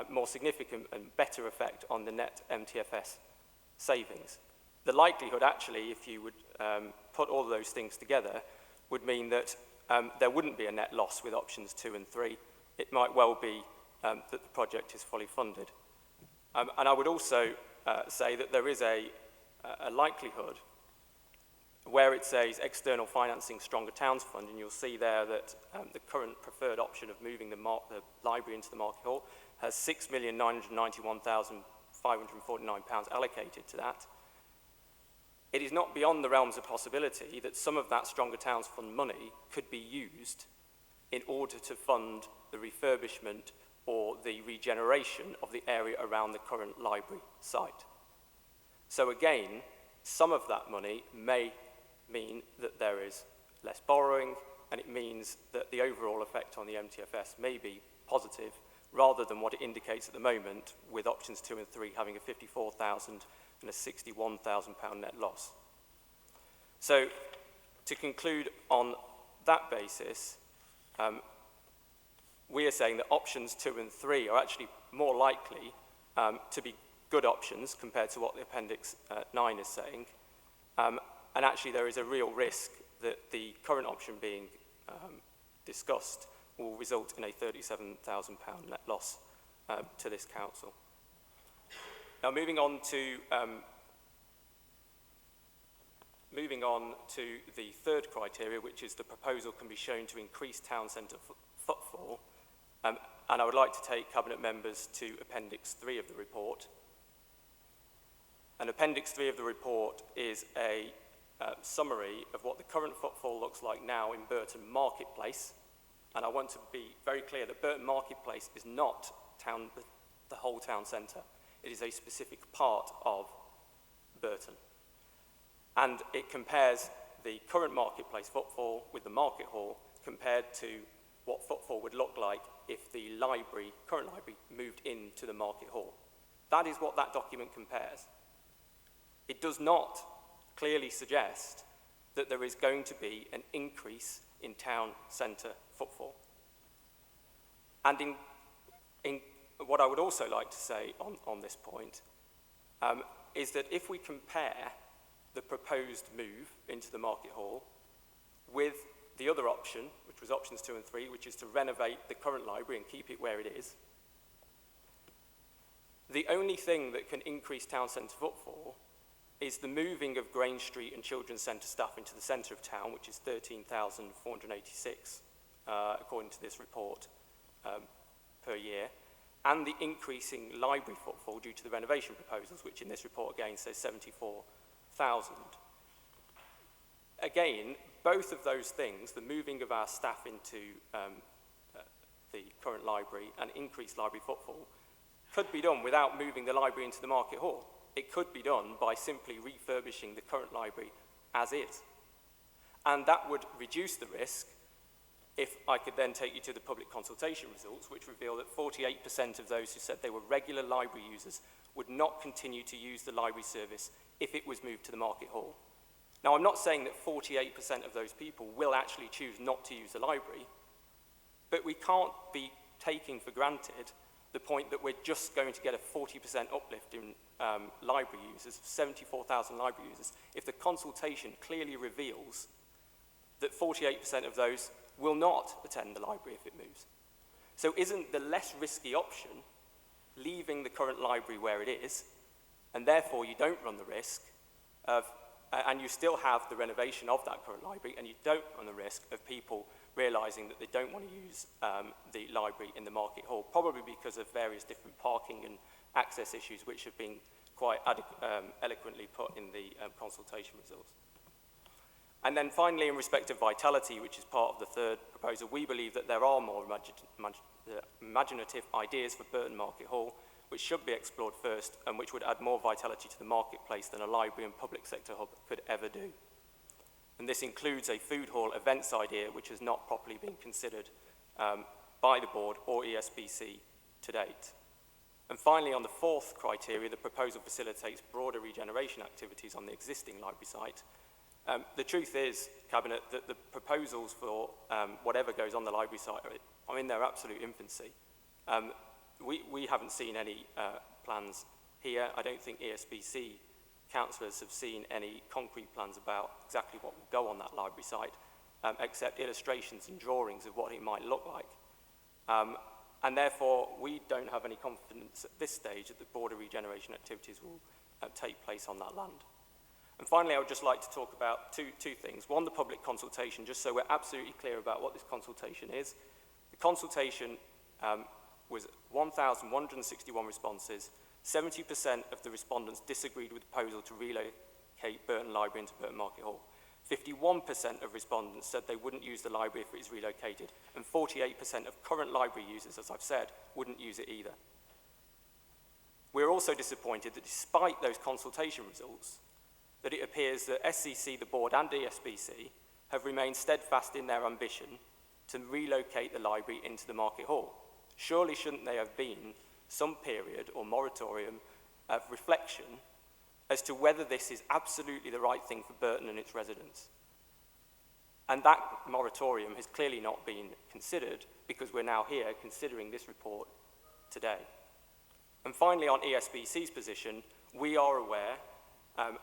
more significant and better effect on the net MTFS savings. The likelihood, actually, if you would put all of those things together, would mean that there wouldn't be a net loss with options 2 and 3. It might well be that the project is fully funded. And I would also say that there is a likelihood where it says external financing stronger towns fund, and you'll see there that the current preferred option of moving the library into the Market Hall has £6,991,549 allocated to that. It is not beyond the realms of possibility that some of that Stronger Towns Fund money could be used in order to fund the refurbishment or the regeneration of the area around the current library site. So again, some of that money may mean that there is less borrowing, and it means that the overall effect on the MTFS may be positive, rather than what it indicates at the moment, with options 2 and 3 having a £54,000 and a £61,000 net loss. So, to conclude on that basis, we are saying that options 2 and 3 are actually more likely to be good options compared to what the Appendix 9 is saying. And actually there is a real risk that the current option being discussed will result in a £37,000 net loss to this council. Now moving on to the third criteria, which is the proposal can be shown to increase town centre footfall, and I would like to take Cabinet members to Appendix 3 of the report. And Appendix 3 of the report is a summary of what the current footfall looks like now in Burton Marketplace. And I want to be very clear that Burton Marketplace is not the whole town centre. It is a specific part of Burton. And it compares the current marketplace footfall with the Market Hall compared to what footfall would look like if the current library, moved into the Market Hall. That is what that document compares. It does not clearly suggest that there is going to be an increase in town centre footfall. And in what I would also like to say on this point is that if we compare the proposed move into the Market Hall with the other option, which was options 2 and 3, which is to renovate the current library and keep it where it is, the only thing that can increase town centre footfall is the moving of Grange Street and Children's Centre staff into the centre of town, which is 13,486, according to this report, per year, and the increasing library footfall due to the renovation proposals, which in this report again says Again, both of those things, the moving of our staff into the current library and increased library footfall, could be done without moving the library into the market hall. It could be done by simply refurbishing the current library as is. And that would reduce the risk if I could then take you to the public consultation results, which reveal that 48% of those who said they were regular library users would not continue to use the library service if it was moved to the market hall. Now, I'm not saying that 48% of those people will actually choose not to use the library, but we can't be taking for granted the point that we're just going to get a 40% uplift in library users, 74,000 library users, if the consultation clearly reveals that 48% of those will not attend the library if it moves. So isn't the less risky option leaving the current library where it is, and therefore you don't run the risk of, and you still have the renovation of that current library, and you don't run the risk of people realising that they don't want to use the library in the market hall, probably because of various different parking and access issues which have been quite eloquently put in the consultation results. And then finally, in respect of vitality, which is part of the third proposal, we believe that there are more imaginative ideas for Burton Market Hall, which should be explored first and which would add more vitality to the marketplace than a library and public sector hub could ever do. And this includes a food hall events idea, which has not properly been considered by the board or ESBC to date. And finally, on the fourth criteria, the proposal facilitates broader regeneration activities on the existing library site. The truth is, Cabinet, that the proposals for whatever goes on the library site are in their absolute infancy. We haven't seen any plans here. I don't think ESBC councillors have seen any concrete plans about exactly what will go on that library site, except illustrations and drawings of what it might look like. And therefore, we don't have any confidence at this stage that the broader regeneration activities will take place on that land. And finally, I would just like to talk about two things. One, the public consultation, just so we're absolutely clear about what this consultation is. The consultation was 1,161 responses. 70% of the respondents disagreed with the proposal to relocate Burton Library into Burton Market Hall. 51% of respondents said they wouldn't use the library if it is relocated, and 48% of current library users, as I've said, wouldn't use it either. We're also disappointed that despite those consultation results, that it appears that SCC, the board, and ESBC have remained steadfast in their ambition to relocate the library into the Market Hall. Surely shouldn't there have been some period or moratorium of reflection as to whether this is absolutely the right thing for Burton and its residents? And that moratorium has clearly not been considered because we're now here considering this report today. And finally, on ESBC's position, we are aware,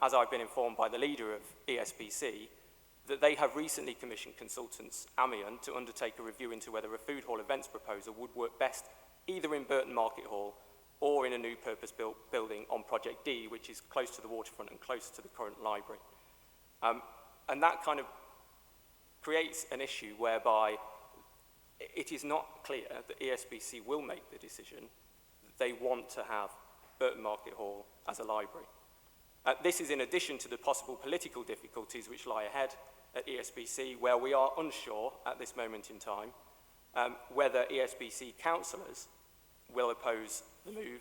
as I've been informed by the leader of ESBC, that they have recently commissioned consultants, Amion, to undertake a review into whether a food hall events proposal would work best either in Burton Market Hall or in a new purpose-built building on Project D, which is close to the waterfront and close to the current library. And that kind of creates an issue whereby it is not clear that ESBC will make the decision that they want to have Burton Market Hall as a library. This is in addition to the possible political difficulties which lie ahead at ESBC, where we are unsure at this moment in time whether ESBC councillors will oppose the move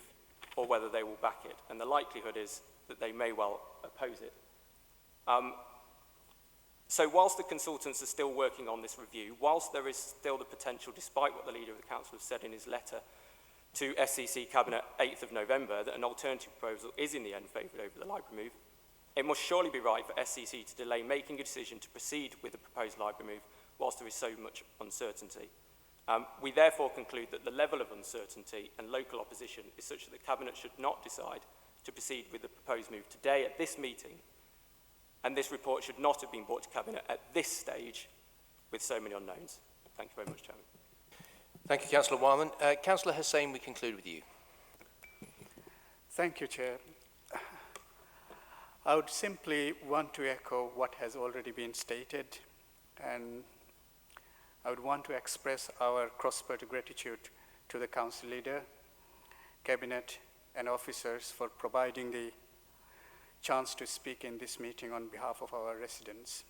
or whether they will back it. And the likelihood is that they may well oppose it. So whilst the consultants are still working on this review, whilst there is still the potential, despite what the Leader of the Council has said in his letter to SCC Cabinet 8th of November, that an alternative proposal is in the end favoured over the library move, it must surely be right for SCC to delay making a decision to proceed with the proposed library move whilst there is so much uncertainty. We therefore conclude that the level of uncertainty and local opposition is such that the Cabinet should not decide to proceed with the proposed move today at this meeting, and this report should not have been brought to Cabinet at this stage with so many unknowns. Thank you very much, Chairman. Thank you, Councillor Wyman. Councillor Hussain, we conclude with you. Thank you, Chair. I would simply want to echo what has already been stated, and I would want to express our cross-party gratitude to the Council Leader, Cabinet and officers for providing the chance to speak in this meeting on behalf of our residents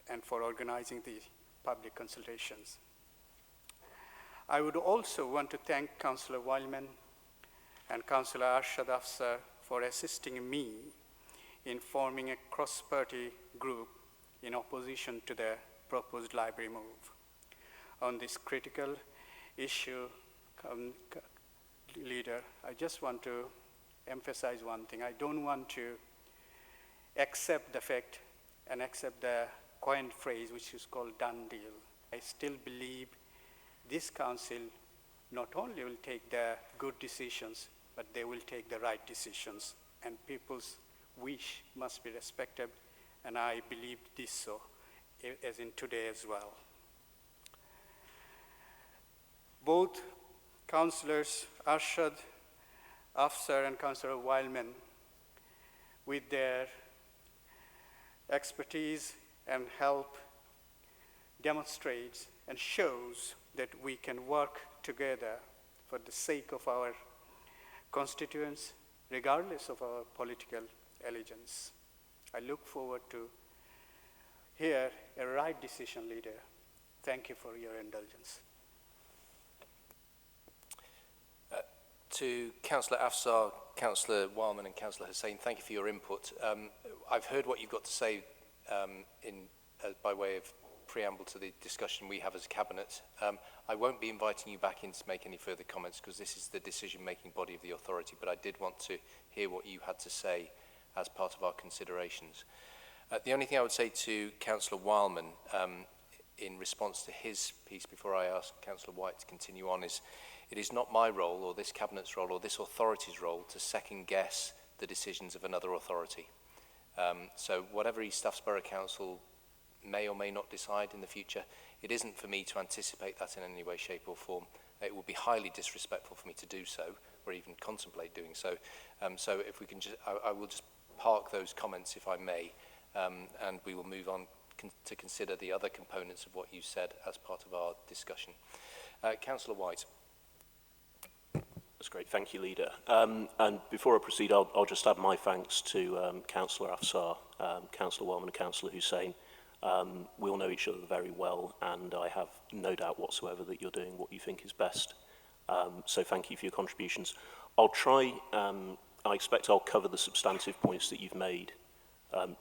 and for organizing the public consultations. I would also want to thank Councillor Wildman and Councillor Arshad Afsar for assisting me in forming a cross-party group in opposition to the proposed library move. On this critical issue, Leader, I just want to emphasize one thing. I don't want to accept the fact and accept the coined phrase which is called done deal. I still believe this council not only will take the good decisions, but they will take the right decisions, and people's wish must be respected, and I believe this so, as in today as well. Both Councillors Arshad Afsar and Councillor Wildman, with their expertise and help, demonstrates and shows that we can work together for the sake of our constituents, regardless of our political allegiance. I look forward to hear a right decision, Leader. Thank you for your indulgence. To Councillor Afsar, Councillor Wildman and Councillor Hussain, thank you for your input. I've heard what you've got to say by way of preamble to the discussion we have as a Cabinet. I won't be inviting you back in to make any further comments because this is the decision-making body of the authority, but I did want to hear what you had to say as part of our considerations. The only thing I would say to Councillor Wildman in response to his piece before I ask Councillor White to continue on is it is not my role or this Cabinet's role or this authority's role to second-guess the decisions of another authority. So whatever East Staffs Borough Council may or may not decide in the future, it isn't for me to anticipate that in any way, shape or form. It would be highly disrespectful for me to do so or even contemplate doing so. So if we can just, I will just park those comments if I may, and we will move on to consider the other components of what you said as part of our discussion. Councillor White. That's great, thank you, Leader. And before I proceed, I'll just add my thanks to Councillor Afsar, Councillor Wildman and Councillor Hussain. We all know each other very well, and I have no doubt whatsoever that you're doing what you think is best. So thank you for your contributions. I'll try, I expect I'll cover the substantive points that you've made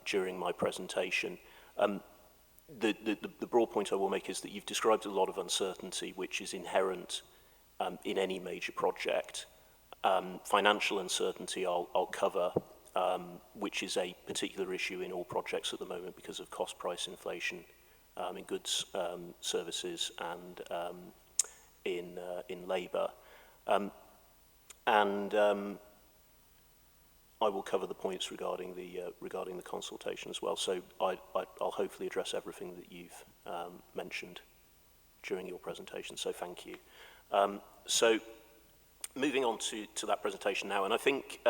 during my presentation. The broad point I will make is that you've described a lot of uncertainty which is inherent in any major project. Financial uncertainty I'll cover, which is a particular issue in all projects at the moment because of cost price inflation in goods, services and in labour. I will cover the points regarding the consultation as well. So I'll hopefully address everything that you've mentioned during your presentation. So thank you. So moving on to that presentation now, and I think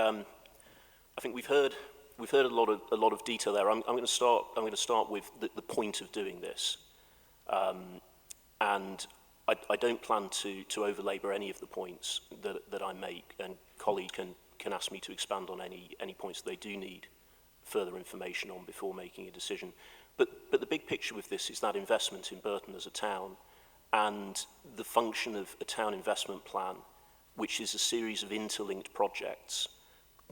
we've heard a lot of detail there. I'm going to start with the point of doing this, and I don't plan to overlabour any of the points that I make, and colleague can ask me to expand on any points that they do need further information on before making a decision. But the big picture with this is that investment in Burton as a town and the function of a town investment plan, which is a series of interlinked projects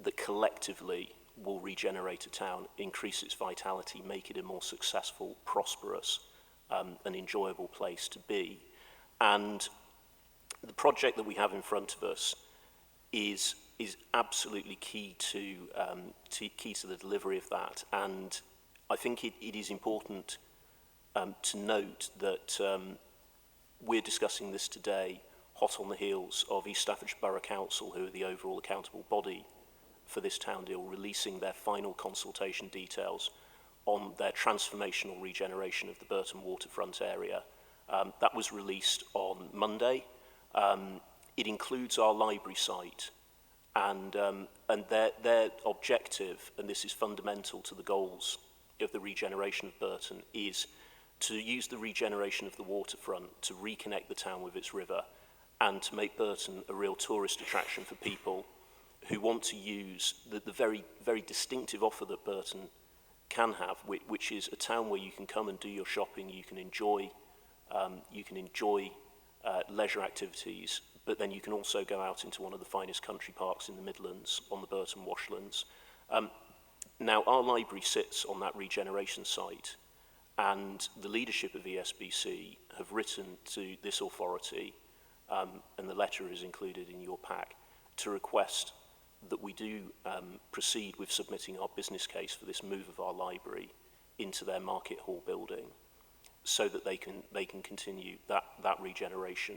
that collectively will regenerate a town, increase its vitality, make it a more successful, prosperous, and enjoyable place to be. And the project that we have in front of us is absolutely key to the delivery of that. And I think it is important to note that we're discussing this today hot on the heels of East Staffordshire Borough Council, who are the overall accountable body for this town deal, releasing their final consultation details on their transformational regeneration of the Burton waterfront area. That was released on Monday. It includes our library site, and their objective, and this is fundamental to the goals of the regeneration of Burton, is to use the regeneration of the waterfront to reconnect the town with its river and to make Burton a real tourist attraction for people who want to use the very, very distinctive offer that Burton can have, which is a town where you can come and do your shopping, you can enjoy leisure activities, but then you can also go out into one of the finest country parks in the Midlands on the Burton Washlands. Now, our library sits on that regeneration site, and the leadership of ESBC have written to this authority, and the letter is included in your pack, to request that we do proceed with submitting our business case for this move of our library into their Market Hall building, so that they can continue that regeneration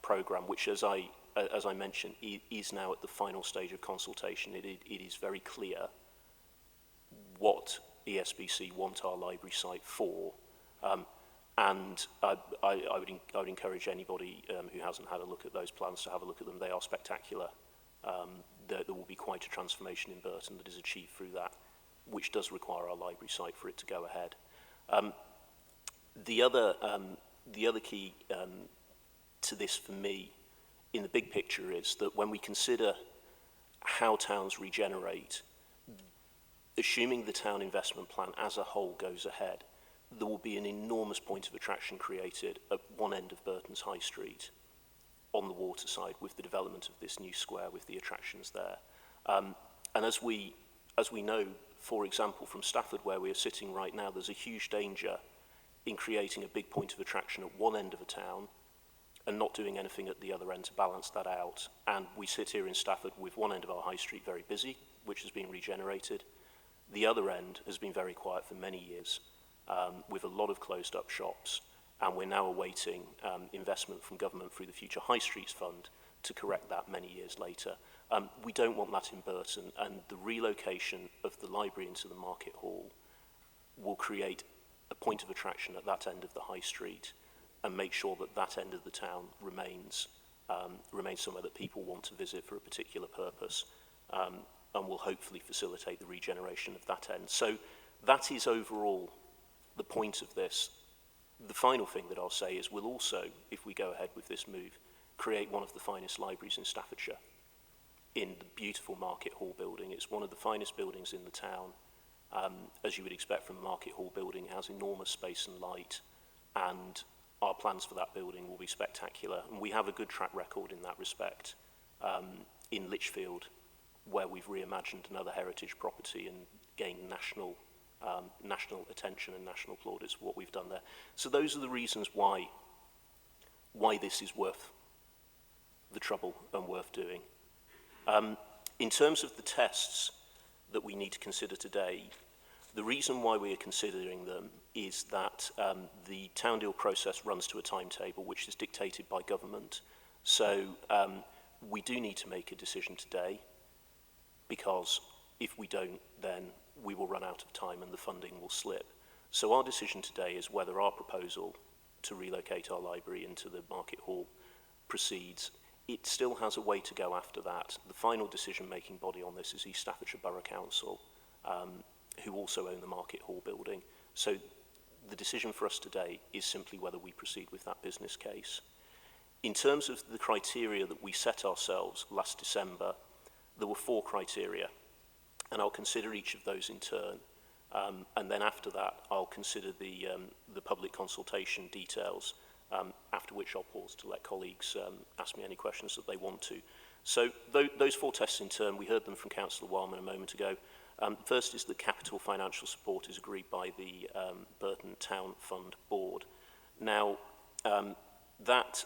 program, which, as I mentioned, is now at the final stage of consultation. It is very clear what ESBC want our library site for, and I would encourage anybody who hasn't had a look at those plans to have a look at them. They are spectacular. There will be quite a transformation in Burton that is achieved through that, which does require our library site for it to go ahead. The other key to this for me in the big picture is that when we consider how towns regenerate, assuming the town investment plan as a whole goes ahead, there will be an enormous point of attraction created at one end of Burton's High Street on the waterside with the development of this new square with the attractions there. And as we know, for example, from Stafford, where we are sitting right now, there's a huge danger in creating a big point of attraction at one end of a town and not doing anything at the other end to balance that out. And we sit here in Stafford with one end of our high street very busy, which has been regenerated. The other end has been very quiet for many years, with a lot of closed up shops. And we're now awaiting investment from government through the Future High Streets Fund to correct that many years later. We don't want that in Burton, and the relocation of the library into the Market Hall will create a point of attraction at that end of the high street and make sure that that end of the town remains somewhere that people want to visit for a particular purpose, and will hopefully facilitate the regeneration of that end. So that is overall the point of this. The final thing that I'll say is we'll also, if we go ahead with this move, create one of the finest libraries in Staffordshire in the beautiful Market Hall building. It's one of the finest buildings in the town. As you would expect from a Market Hall building, it has enormous space and light, and our plans for that building will be spectacular. And we have a good track record in that respect in Lichfield, where we've reimagined another heritage property and gained national attention and national plaudits for what we've done there. So those are the reasons why this is worth the trouble and worth doing. In terms of the tests that we need to consider today, the reason why we are considering them is that the town deal process runs to a timetable which is dictated by government. So we do need to make a decision today, because if we don't, then we will run out of time and the funding will slip. So our decision today is whether our proposal to relocate our library into the Market Hall proceeds. It still has a way to go after that. The final decision-making body on this is East Staffordshire Borough Council, who also own the Market Hall building. So the decision for us today is simply whether we proceed with that business case. In terms of the criteria that we set ourselves last December, there were 4 criteria, and I'll consider each of those in turn. And then after that, I'll consider the public consultation details, after which I'll pause to let colleagues ask me any questions that they want to. So those 4 tests in turn, we heard them from Councillor Wildman a moment ago. First is that capital financial support is agreed by the Burton Town Fund Board. Now, that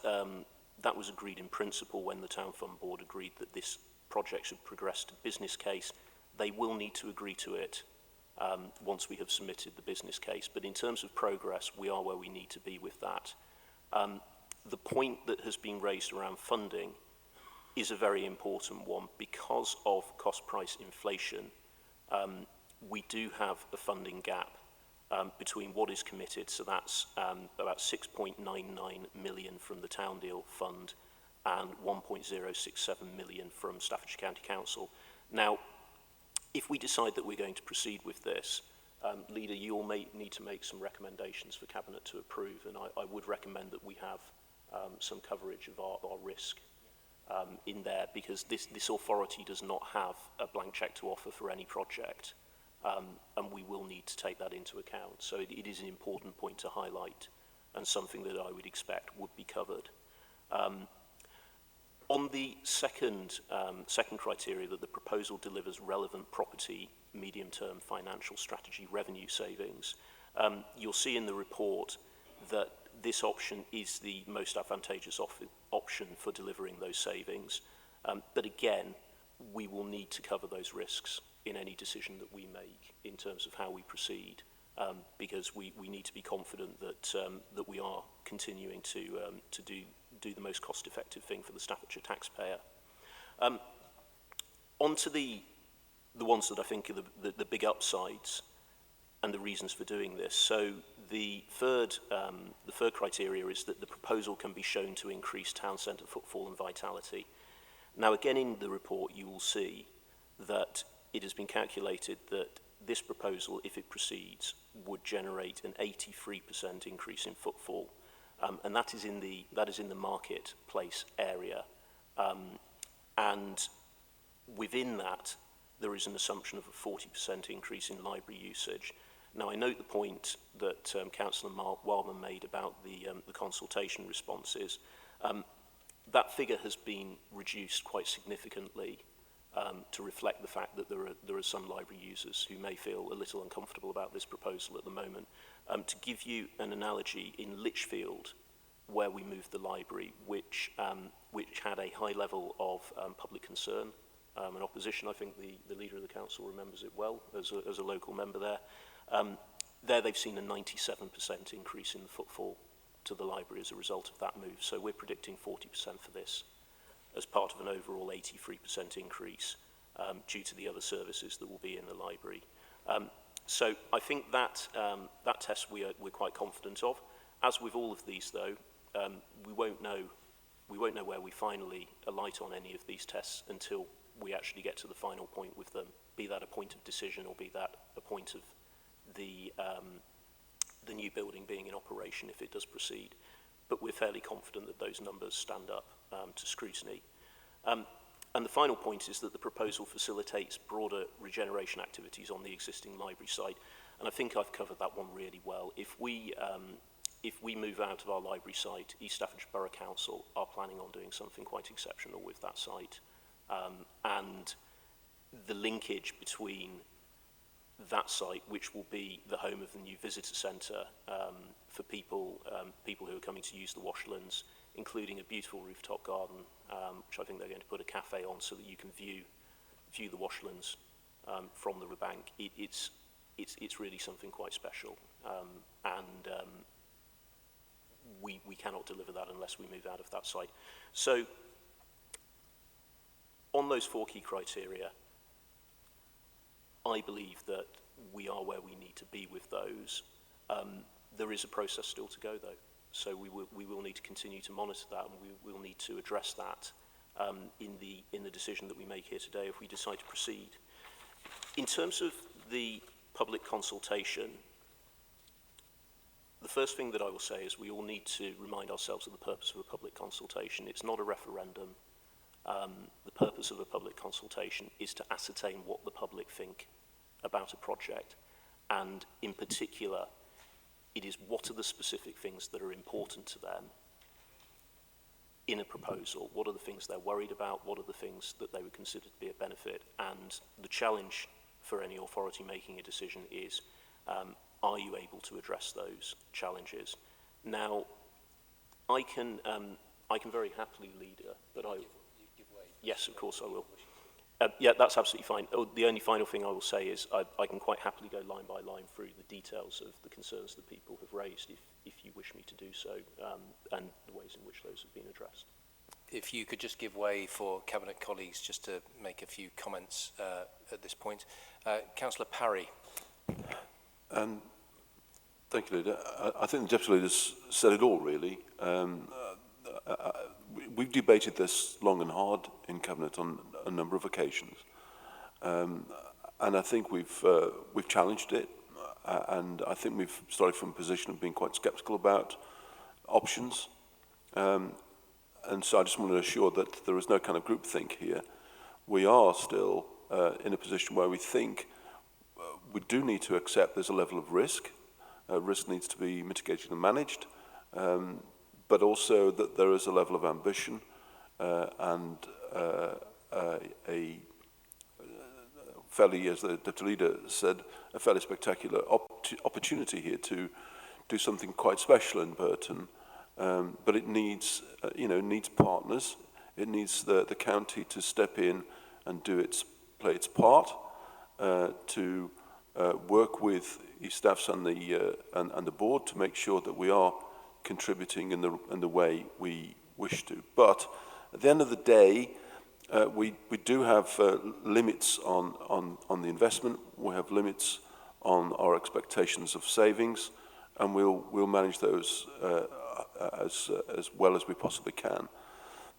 was agreed in principle when the Town Fund Board agreed that this project should progress to business case. They will need to agree to it once we have submitted the business case. But in terms of progress, we are where we need to be with that. The point that has been raised around funding is a very important one. Because of cost price inflation, we do have a funding gap between what is committed, so that's about 6.99 million from the Town Deal Fund and 1.067 million from Staffordshire County Council. Now, if we decide that we're going to proceed with this, Leader, you'll need to make some recommendations for Cabinet to approve, and I would recommend that we have some coverage of our risk. in there, because this authority does not have a blank cheque to offer for any project, and we will need to take that into account. So it is an important point to highlight, and something that I would expect would be covered. On the second criteria, that the proposal delivers relevant property medium-term financial strategy revenue savings, you'll see in the report that this option is the most advantageous option for delivering those savings. But again, we will need to cover those risks in any decision that we make in terms of how we proceed, because we need to be confident that we are continuing to do the most cost-effective thing for the Staffordshire taxpayer. On to the ones that I think are the big upsides and the reasons for doing this. So the third criteria is that the proposal can be shown to increase town centre footfall and vitality. Now, again, in the report, you will see that it has been calculated that this proposal, if it proceeds, would generate an 83% increase in footfall, and that is in the marketplace area, and within that, there is an assumption of a 40% increase in library usage. Now, I note the point that Councillor Wildman made about the consultation responses. That figure has been reduced quite significantly to reflect the fact that there are some library users who may feel a little uncomfortable about this proposal at the moment. To give you an analogy, in Lichfield, where we moved the library, which had a high level of public concern and opposition, I think the leader of the council remembers it well as a local member there. There they've seen a 97% increase in the footfall to the library as a result of that move. So we're predicting 40% for this as part of an overall 83% increase due to the other services that will be in the library. So I think that test we're quite confident of. As with all of these, though, we won't know where we finally alight on any of these tests until we actually get to the final point with them, be that a point of decision or be that a point of the new building being in operation if it does proceed. But we're fairly confident that those numbers stand up to scrutiny. And the final point is that the proposal facilitates broader regeneration activities on the existing library site. And I think I've covered that one really well. If we move out of our library site, East Staffordshire Borough Council are planning on doing something quite exceptional with that site. And the linkage between that site, which will be the home of the new visitor centre for people who are coming to use the washlands, including a beautiful rooftop garden, which I think they're going to put a cafe on so that you can view the washlands from the riverbank. It's really something quite special, and we cannot deliver that unless we move out of that site. So on those four key criteria, I believe that we are where we need to be with those. There is a process still to go, though, so we will need to continue to monitor that, and we will need to address that in the decision that we make here today if we decide to proceed. In terms of the public consultation, the first thing that I will say is we all need to remind ourselves of the purpose of a public consultation. It's not a referendum. The purpose of a public consultation is to ascertain what the public think about a project, and in particular, it is what are the specific things that are important to them in a proposal. What are the things they're worried about? What are the things that they would consider to be a benefit? And the challenge for any authority making a decision is, are you able to address those challenges? Now, I can very happily lead but I... Yes, of course I will. Yeah, that's absolutely fine. The only final thing I will say is I can quite happily go line by line through the details of the concerns that people have raised if you wish me to do so, and the ways in which those have been addressed. If you could just give way for Cabinet colleagues just to make a few comments at this point. Councillor Parry. Thank you, Leader. I think the Deputy Leader's said it all, really. We've debated this long and hard in Cabinet on a number of occasions, and I think we've challenged it, and I think we've started from a position of being quite sceptical about options, And so I just want to assure that there is no kind of groupthink here. We are still in a position where we think we do need to accept there's a level of risk. Risk needs to be mitigated and managed, but also that there is a level of ambition and a fairly, as the deputy leader said, a fairly spectacular opportunity here to do something quite special in Burton. But it needs, needs partners. It needs the county to step in and play its part, to work with the staffs and the board to make sure that we are contributing in the way we wish to. But at the end of the day, we do have limits on the investment. We have limits on our expectations of savings, and we'll manage those as well as we possibly can.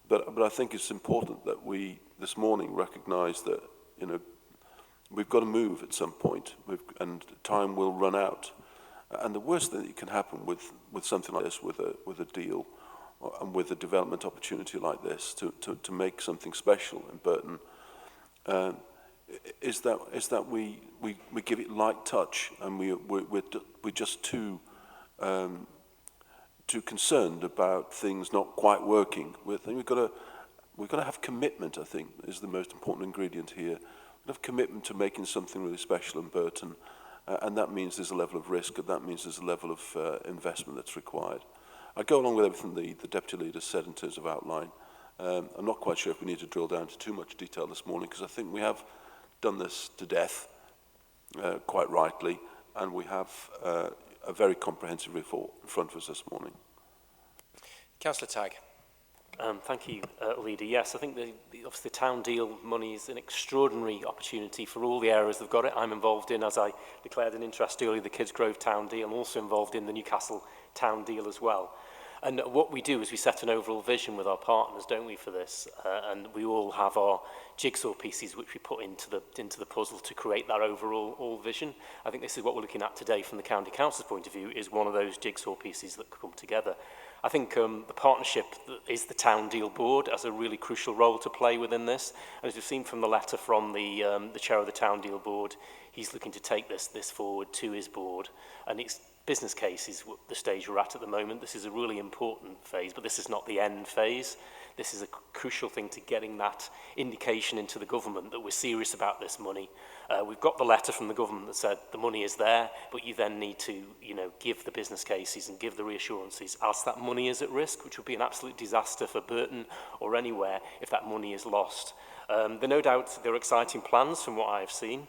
But I think it's important that we this morning recognise that we've got to move at some point, and time will run out. And the worst thing that can happen with something like this, with a deal and with a development opportunity like this, to make something special in Burton, is that we give it light touch, and we're just too concerned about things not quite working. We've got to have commitment. I think is the most important ingredient here. We have commitment to making something really special in Burton, and that means there's a level of risk, and that means there's a level of investment that's required. I go along with everything the deputy leader said in terms of outline. I'm not quite sure if we need to drill down to too much detail this morning, because I think we have done this to death, quite rightly, and we have a very comprehensive report in front of us this morning. Councillor Tagg. Thank you, Leader. Yes, I think obviously the town deal money is an extraordinary opportunity for all the areas that have got it. I'm involved in, as I declared an interest earlier, the Kids Grove town deal. I'm also involved in the Newcastle town deal as well. And what we do is we set an overall vision with our partners, don't we, for this? And we all have our jigsaw pieces which we put into the puzzle to create that overall vision. I think this is what we're looking at today from the County Council's point of view, is one of those jigsaw pieces that come together. I think the partnership is the town deal board has a really crucial role to play within this. And as we've seen from the letter from the chair of the town deal board, he's looking to take this forward to his board. And its business case is the stage we're at the moment. This is a really important phase, but this is not the end phase. This is a crucial thing to getting that indication into the government that we're serious about this money. We've got the letter from the government that said the money is there, but you then need to, give the business cases and give the reassurances as that money is at risk, which would be an absolute disaster for Burton or anywhere if that money is lost. No doubt there are exciting plans from what I've seen,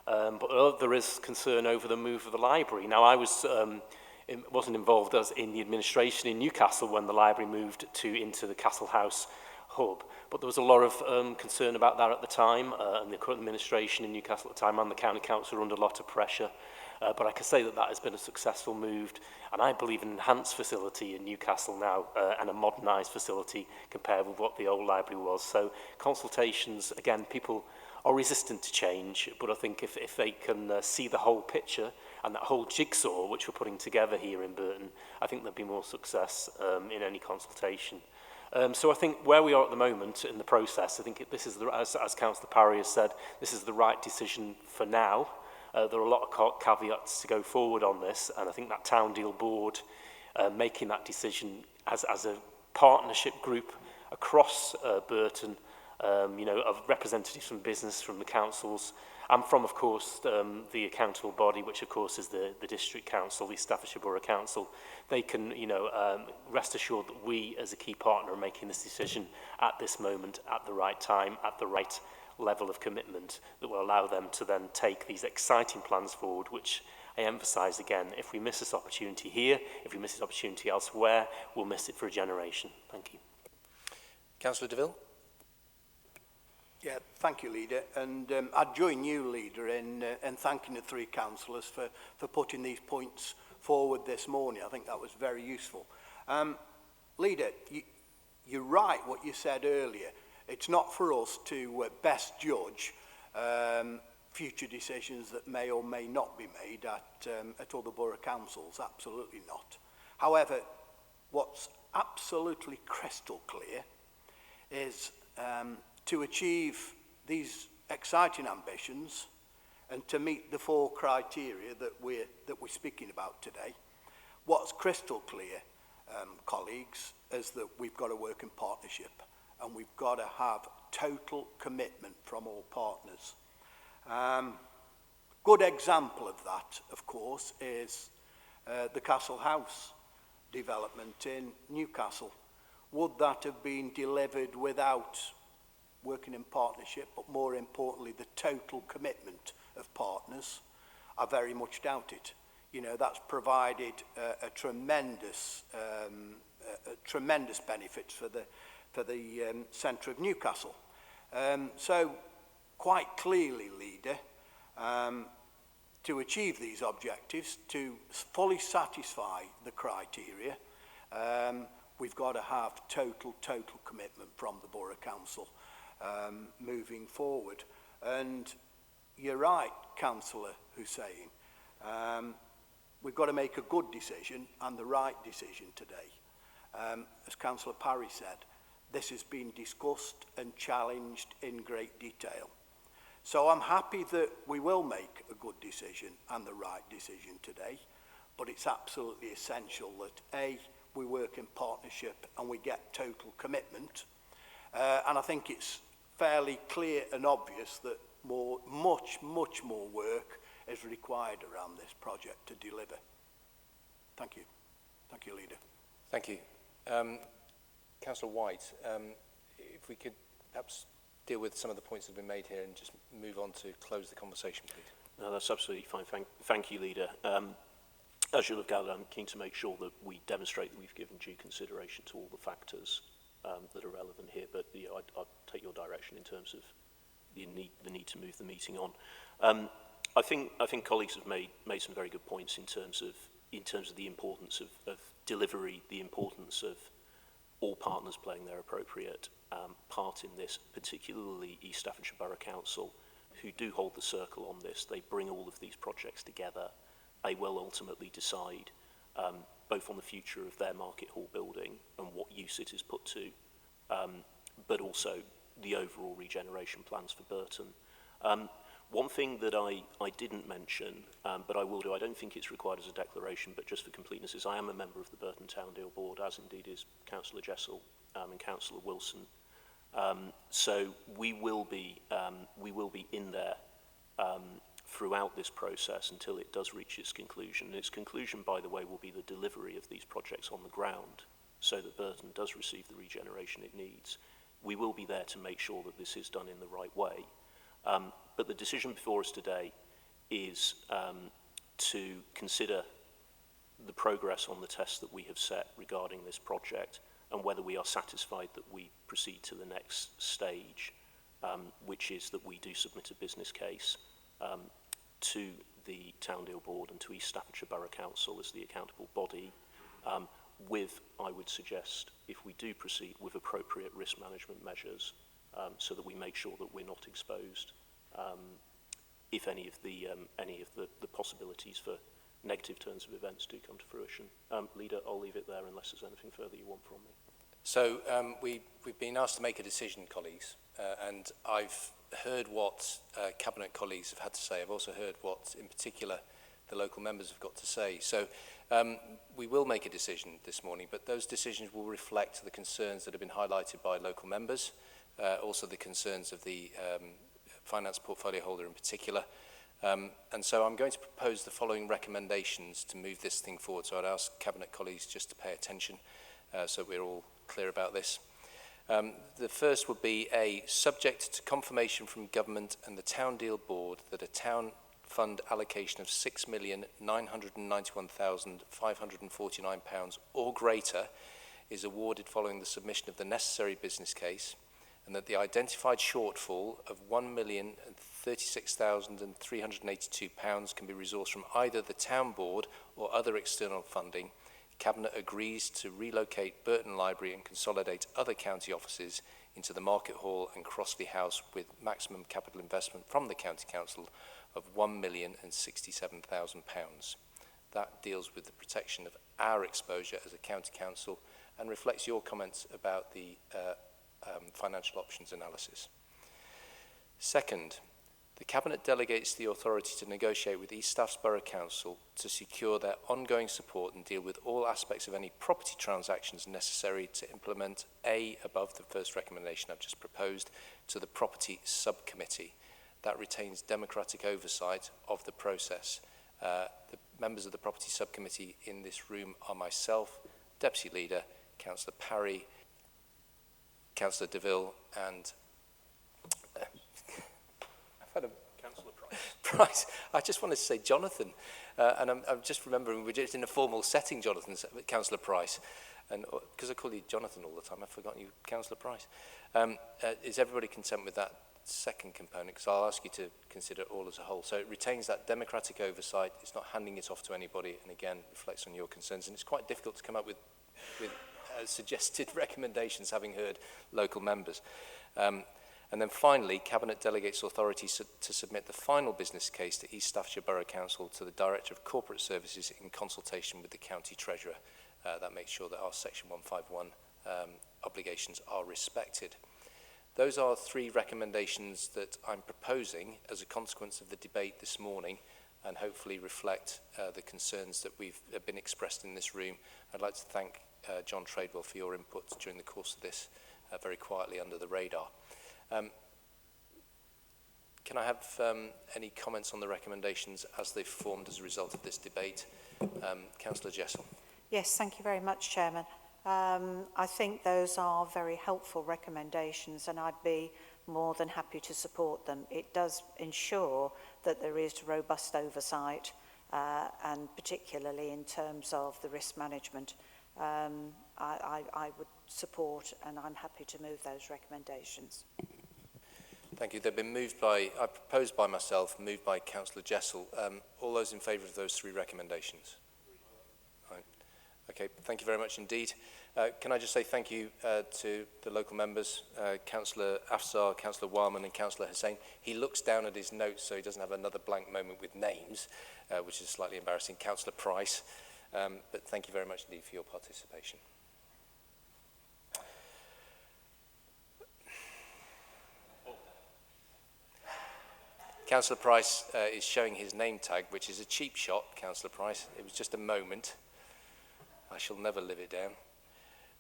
but there is concern over the move of the library. Now, I wasn't involved as in the administration in Newcastle when the library moved into the Castle House hub, but there was a lot of concern about that at the time, and the current administration in Newcastle at the time and the county council were under a lot of pressure. But I can say that has been a successful move, and I believe an enhanced facility in Newcastle now and a modernised facility compared with what the old library was. So consultations, again, people are resistant to change, but I think if they can see the whole picture and that whole jigsaw which we're putting together here in Burton, I think there'll be more success in any consultation. So I think where we are at the moment in the process, I think this is, as Councillor Parry has said, this is the right decision for now. There are a lot of caveats to go forward on this, and I think that town deal board making that decision as a partnership group across Burton, of representatives from business, from the councils, and from, of course, the accountable body, which, of course, is the district council, the Staffordshire Borough Council. They can, rest assured that we, as a key partner, are making this decision at this moment, at the right time, at the right level of commitment that will allow them to then take these exciting plans forward, which I emphasise again, if we miss this opportunity here, if we miss this opportunity elsewhere, we'll miss it for a generation. Thank you. Councillor DeVille. Yeah, thank you, Leader. And I'd join you, Leader, in thanking the three councillors for putting these points forward this morning. I think that was very useful. Leader, you're right what you said earlier. It's not for us to best judge future decisions that may or may not be made at other borough councils. Absolutely not. However, what's absolutely crystal clear is to achieve these exciting ambitions and to meet the 4 criteria that we're speaking about today. What's crystal clear, colleagues, is that we've got to work in partnership and we've got to have total commitment from all partners. Good example of that, of course, is the Castle House development in Newcastle. Would that have been delivered without working in partnership, but more importantly, the total commitment of partners? I very much doubt it. You know, that's provided a tremendous benefit for the centre of Newcastle. So, quite clearly, Leader, to achieve these objectives, to fully satisfy the criteria, we've got to have total commitment from the Borough Council moving forward. And you're right, Councillor Hussain, we've got to make a good decision and the right decision today. As Councillor Parry said, this has been discussed and challenged in great detail. So I'm happy that we will make a good decision and the right decision today, but it's absolutely essential that A, we work in partnership and we get total commitment. And I think it's fairly clear and obvious that much more work is required around this project to deliver. Thank you. Thank you, Leader. Thank you. Councillor White, if we could perhaps deal with some of the points that have been made here and just move on to close the conversation, please. No, that's absolutely fine. Thank you, Leader. As you'll have gathered, I'm keen to make sure that we demonstrate that we've given due consideration to all the factors that are relevant here, but you know, I'll take your direction in terms of the need to move the meeting on. I think colleagues have made some very good points in terms of the importance of delivery, the importance of all partners playing their appropriate part in this, particularly East Staffordshire Borough Council, who do hold the circle on this. They bring all of these projects together. They will ultimately decide both on the future of their Market Hall building and what use it is put to, but also the overall regeneration plans for Burton. One thing that I didn't mention, but I will do, I don't think it's required as a declaration, but just for completeness, is I am a member of the Burton Town Deal Board, as indeed is Councillor Jessel and Councillor Wilson. So we will be in there throughout this process until it does reach its conclusion. And its conclusion, by the way, will be the delivery of these projects on the ground so that Burton does receive the regeneration it needs. We will be there to make sure that this is done in the right way. But the decision before us today is to consider the progress on the test that we have set regarding this project and whether we are satisfied that we proceed to the next stage, which is that we do submit a business case to the Town Deal Board and to East Staffordshire Borough Council as the accountable body, with, I would suggest, if we do proceed, with appropriate risk management measures so that we make sure that we're not exposed if any of the possibilities for negative turns of events do come to fruition. Leader, I'll leave it there unless there's anything further you want from me. So we've been asked to make a decision, colleagues, and I've heard what Cabinet colleagues have had to say. I've also heard what, in particular, the local members have got to say. So we will make a decision this morning, but those decisions will reflect the concerns that have been highlighted by local members, also the concerns of the finance portfolio holder in particular. And so I'm going to propose the following recommendations to move this thing forward. So I'd ask Cabinet colleagues just to pay attention so we're all clear about this. The first would be A, subject to confirmation from Government and the Town Deal Board that a town fund allocation of £6,991,549 or greater is awarded following the submission of the necessary business case, and that the identified shortfall of £1,036,382 can be resourced from either the Town Board or other external funding. Cabinet agrees to relocate Burton Library and consolidate other county offices into the Market Hall and Crossley House with maximum capital investment from the County Council of £1,067,000. That deals with the protection of our exposure as a county council and reflects your comments about the financial options analysis. Second, the Cabinet delegates the authority to negotiate with East Staffs Borough Council to secure their ongoing support and deal with all aspects of any property transactions necessary to implement above the first recommendation I've just proposed, to the Property Subcommittee. That retains democratic oversight of the process. The members of the Property Subcommittee in this room are myself, Deputy Leader, Councillor Parry, Councillor DeVille, and Councillor Price. Price. I just wanted to say Jonathan, and I'm just remembering we're just in a formal setting, Jonathan, Councillor Price, and because I call you Jonathan all the time, I've forgotten you, Councillor Price. Is everybody content with that second component? Because I'll ask you to consider it all as a whole. So it retains that democratic oversight. It's not handing it off to anybody, and again reflects on your concerns. And it's quite difficult to come up with suggested recommendations, having heard local members. And then finally, Cabinet delegates authority to submit the final business case to East Staffordshire Borough Council to the Director of Corporate Services in consultation with the County Treasurer. That makes sure that our Section 151 obligations are respected. Those are three recommendations that I'm proposing as a consequence of the debate this morning, and hopefully reflect the concerns that have been expressed in this room. I'd like to thank John Tradewell for your input during the course of this, very quietly under the radar. Can I have any comments on the recommendations as they've formed as a result of this debate? Councillor Jessel. Yes, thank you very much, Chairman. I think those are very helpful recommendations, and I'd be more than happy to support them. It does ensure that there is robust oversight, and particularly in terms of the risk management. I would support, and I'm happy to move those recommendations. Thank you. They've been moved by, proposed by myself, moved by Councillor Jessel. All those in favour of those three recommendations? Right. Okay, thank you very much indeed. Can I just say thank you to the local members, Councillor Afsar, Councillor Wildman and Councillor Hussain. He looks down at his notes so he doesn't have another blank moment with names, which is slightly embarrassing. Councillor Price. But thank you very much indeed for your participation. Councillor Price is showing his name tag, which is a cheap shot, Councillor Price. It was just a moment. I shall never live it down.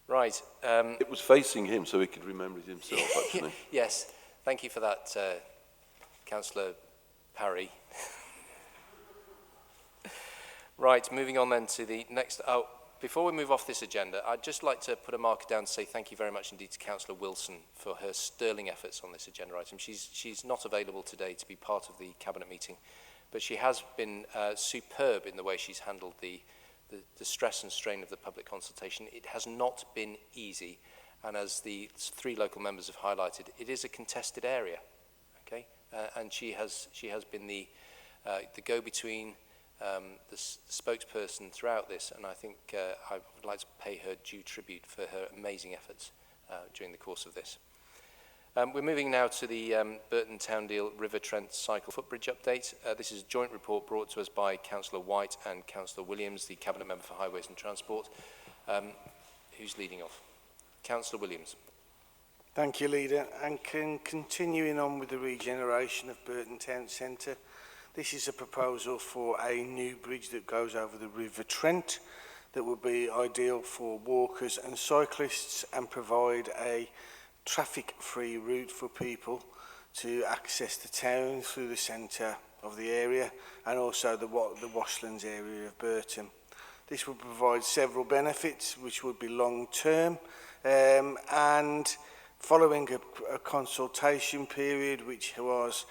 Right. It was facing him so he could remember it himself, actually. Yes. Thank you for that, Councillor Parry. Right, moving on then to the next. Oh, before we move off this agenda, I'd just like to put a marker down to say thank you very much indeed to Councillor Wilson for her sterling efforts on this agenda item. She's not available today to be part of the Cabinet meeting, but she has been superb in the way she's handled the stress and strain of the public consultation. It has not been easy, and as the three local members have highlighted, it is a contested area, okay? And she has been the go-between, the spokesperson throughout this, and I think I would like to pay her due tribute for her amazing efforts during the course of this. We're moving now to the Burton Towndale River Trent Cycle Footbridge update. This is a joint report brought to us by Councillor White and Councillor Williams, the Cabinet Member for Highways and Transport. Who's leading off? Councillor Williams. Thank you, Leader. And continuing on with the regeneration of Burton Town Centre, this is a proposal for a new bridge that goes over the River Trent that would be ideal for walkers and cyclists and provide a traffic-free route for people to access the town through the centre of the area and also the Washlands area of Burton. This would provide several benefits which would be long-term and following a consultation period which was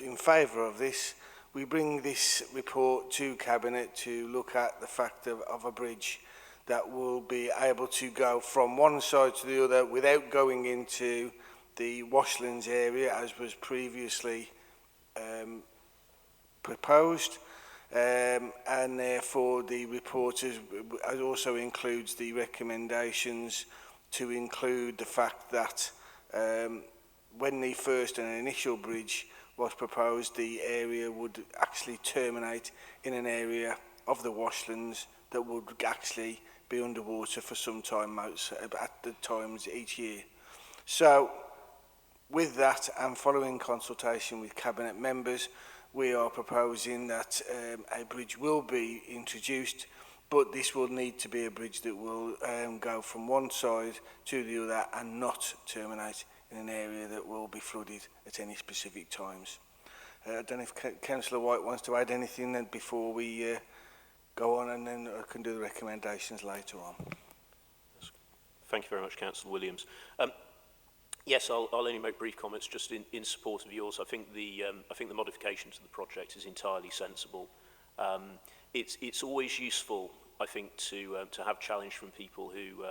in favour of this, we bring this report to Cabinet to look at the fact of a bridge that will be able to go from one side to the other without going into the Washlands area as was previously proposed. And therefore the report also includes the recommendations to include the fact that when the first and initial bridge was proposed, the area would actually terminate in an area of the Washlands that would actually be underwater for some time at the times each year. So, with that, and following consultation with Cabinet members, we are proposing that a bridge will be introduced, but this will need to be a bridge that will go from one side to the other and not terminate in an area that will be flooded at any specific times. I don't know if Councillor White wants to add anything before we go on, and then I can do the recommendations later on. Thank you very much, Councillor Williams. Yes, I'll only make brief comments just in support of yours. I think the modification to the project is entirely sensible. It's always useful, I think, to have challenge from people who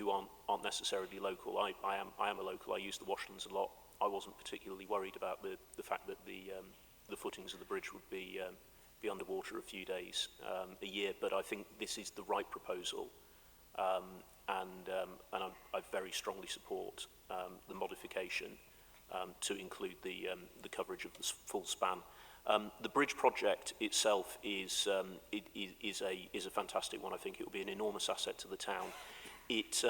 aren't necessarily local. I am a local. I use the Washlands a lot. I wasn't particularly worried about the fact that the footings of the bridge would be underwater a few days a year, but I think this is the right proposal, and I very strongly support the modification to include the coverage of the full span. The bridge project itself is a fantastic one. I think it will be an enormous asset to the town. It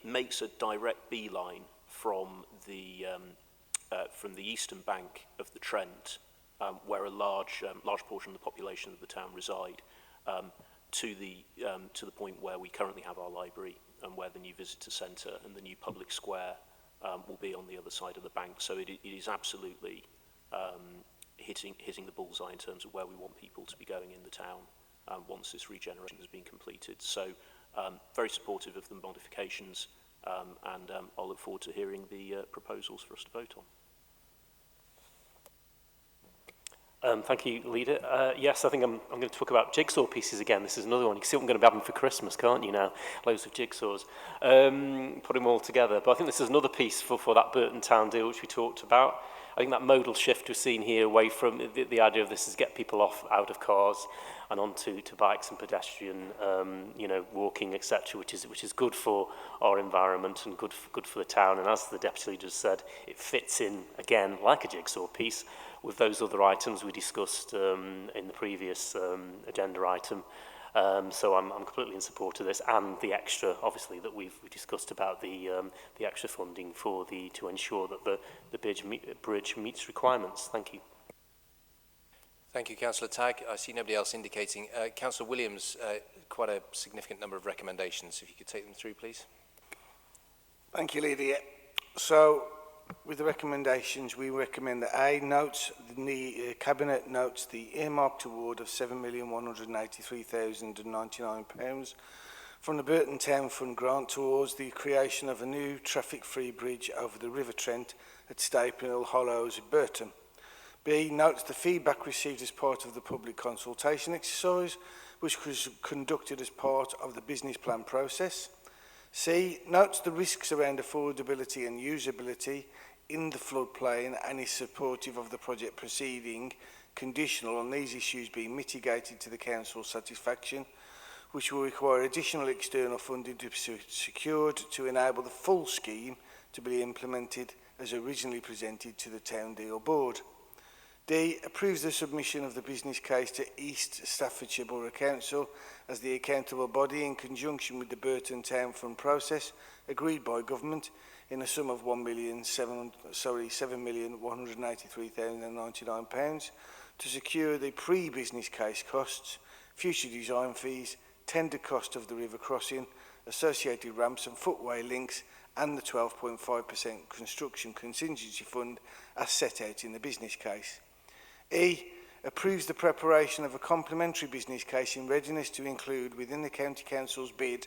makes a direct beeline from the eastern bank of the Trent, where a large portion of the population of the town reside, to the point where we currently have our library and where the new visitor centre and the new public square will be on the other side of the bank. So it is absolutely hitting the bullseye in terms of where we want people to be going in the town once this regeneration has been completed. So very supportive of the modifications, and I'll look forward to hearing the proposals for us to vote on. Thank you, Leader. Yes, I think I'm going to talk about jigsaw pieces again. This is another one. You can see what I'm going to be having for Christmas, can't you now? Loads of jigsaws. Put them all together. But I think this is another piece for that Burton Town deal, which we talked about. I think that modal shift we're seeing here away from the idea of this is get people out of cars and onto bikes and pedestrian, walking, etc., which is good for our environment and good for the town. And as the Deputy Leader said, it fits in, again, like a jigsaw piece with those other items we discussed in the previous agenda item. So I'm completely in support of this, and the extra, obviously, that we've discussed about the extra funding to ensure that the bridge meets requirements. Thank you. Thank you, Councillor Tagg. I see nobody else indicating. Councillor Williams, quite a significant number of recommendations. If you could take them through, please. Thank you, Leader. So, with the recommendations, we recommend that the Cabinet notes the earmarked award of £7,183,099 from the Burton Town Fund grant towards the creation of a new traffic-free bridge over the River Trent at Stafford Hollows, Burton. B, notes the feedback received as part of the public consultation exercise, which was conducted as part of the business plan process. C, notes the risks around affordability and usability in the floodplain and is supportive of the project proceeding, conditional on these issues being mitigated to the Council's satisfaction, which will require additional external funding to be secured to enable the full scheme to be implemented as originally presented to the Town Deal Board. D, approves the submission of the business case to East Staffordshire Borough Council as the accountable body in conjunction with the Burton Town Fund process agreed by government in a sum of £7,183,099 to secure the pre-business case costs, future design fees, tender cost of the river crossing, associated ramps and footway links, and the 12.5% construction contingency fund as set out in the business case. E, approves the preparation of a complementary business case in readiness to include within the County Council's bid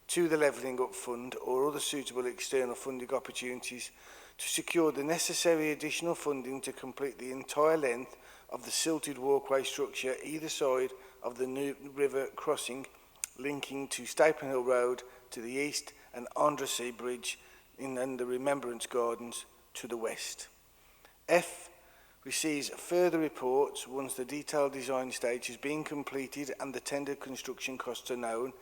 to the Levelling Up Fund or other suitable external funding opportunities to secure the necessary additional funding to complete the entire length of the silted walkway structure either side of the new river crossing linking to Stapen Hill Road to the east and Andrassy Bridge and the Remembrance Gardens to the west. F, receives further reports once the detailed design stage has been completed and the tender construction costs are known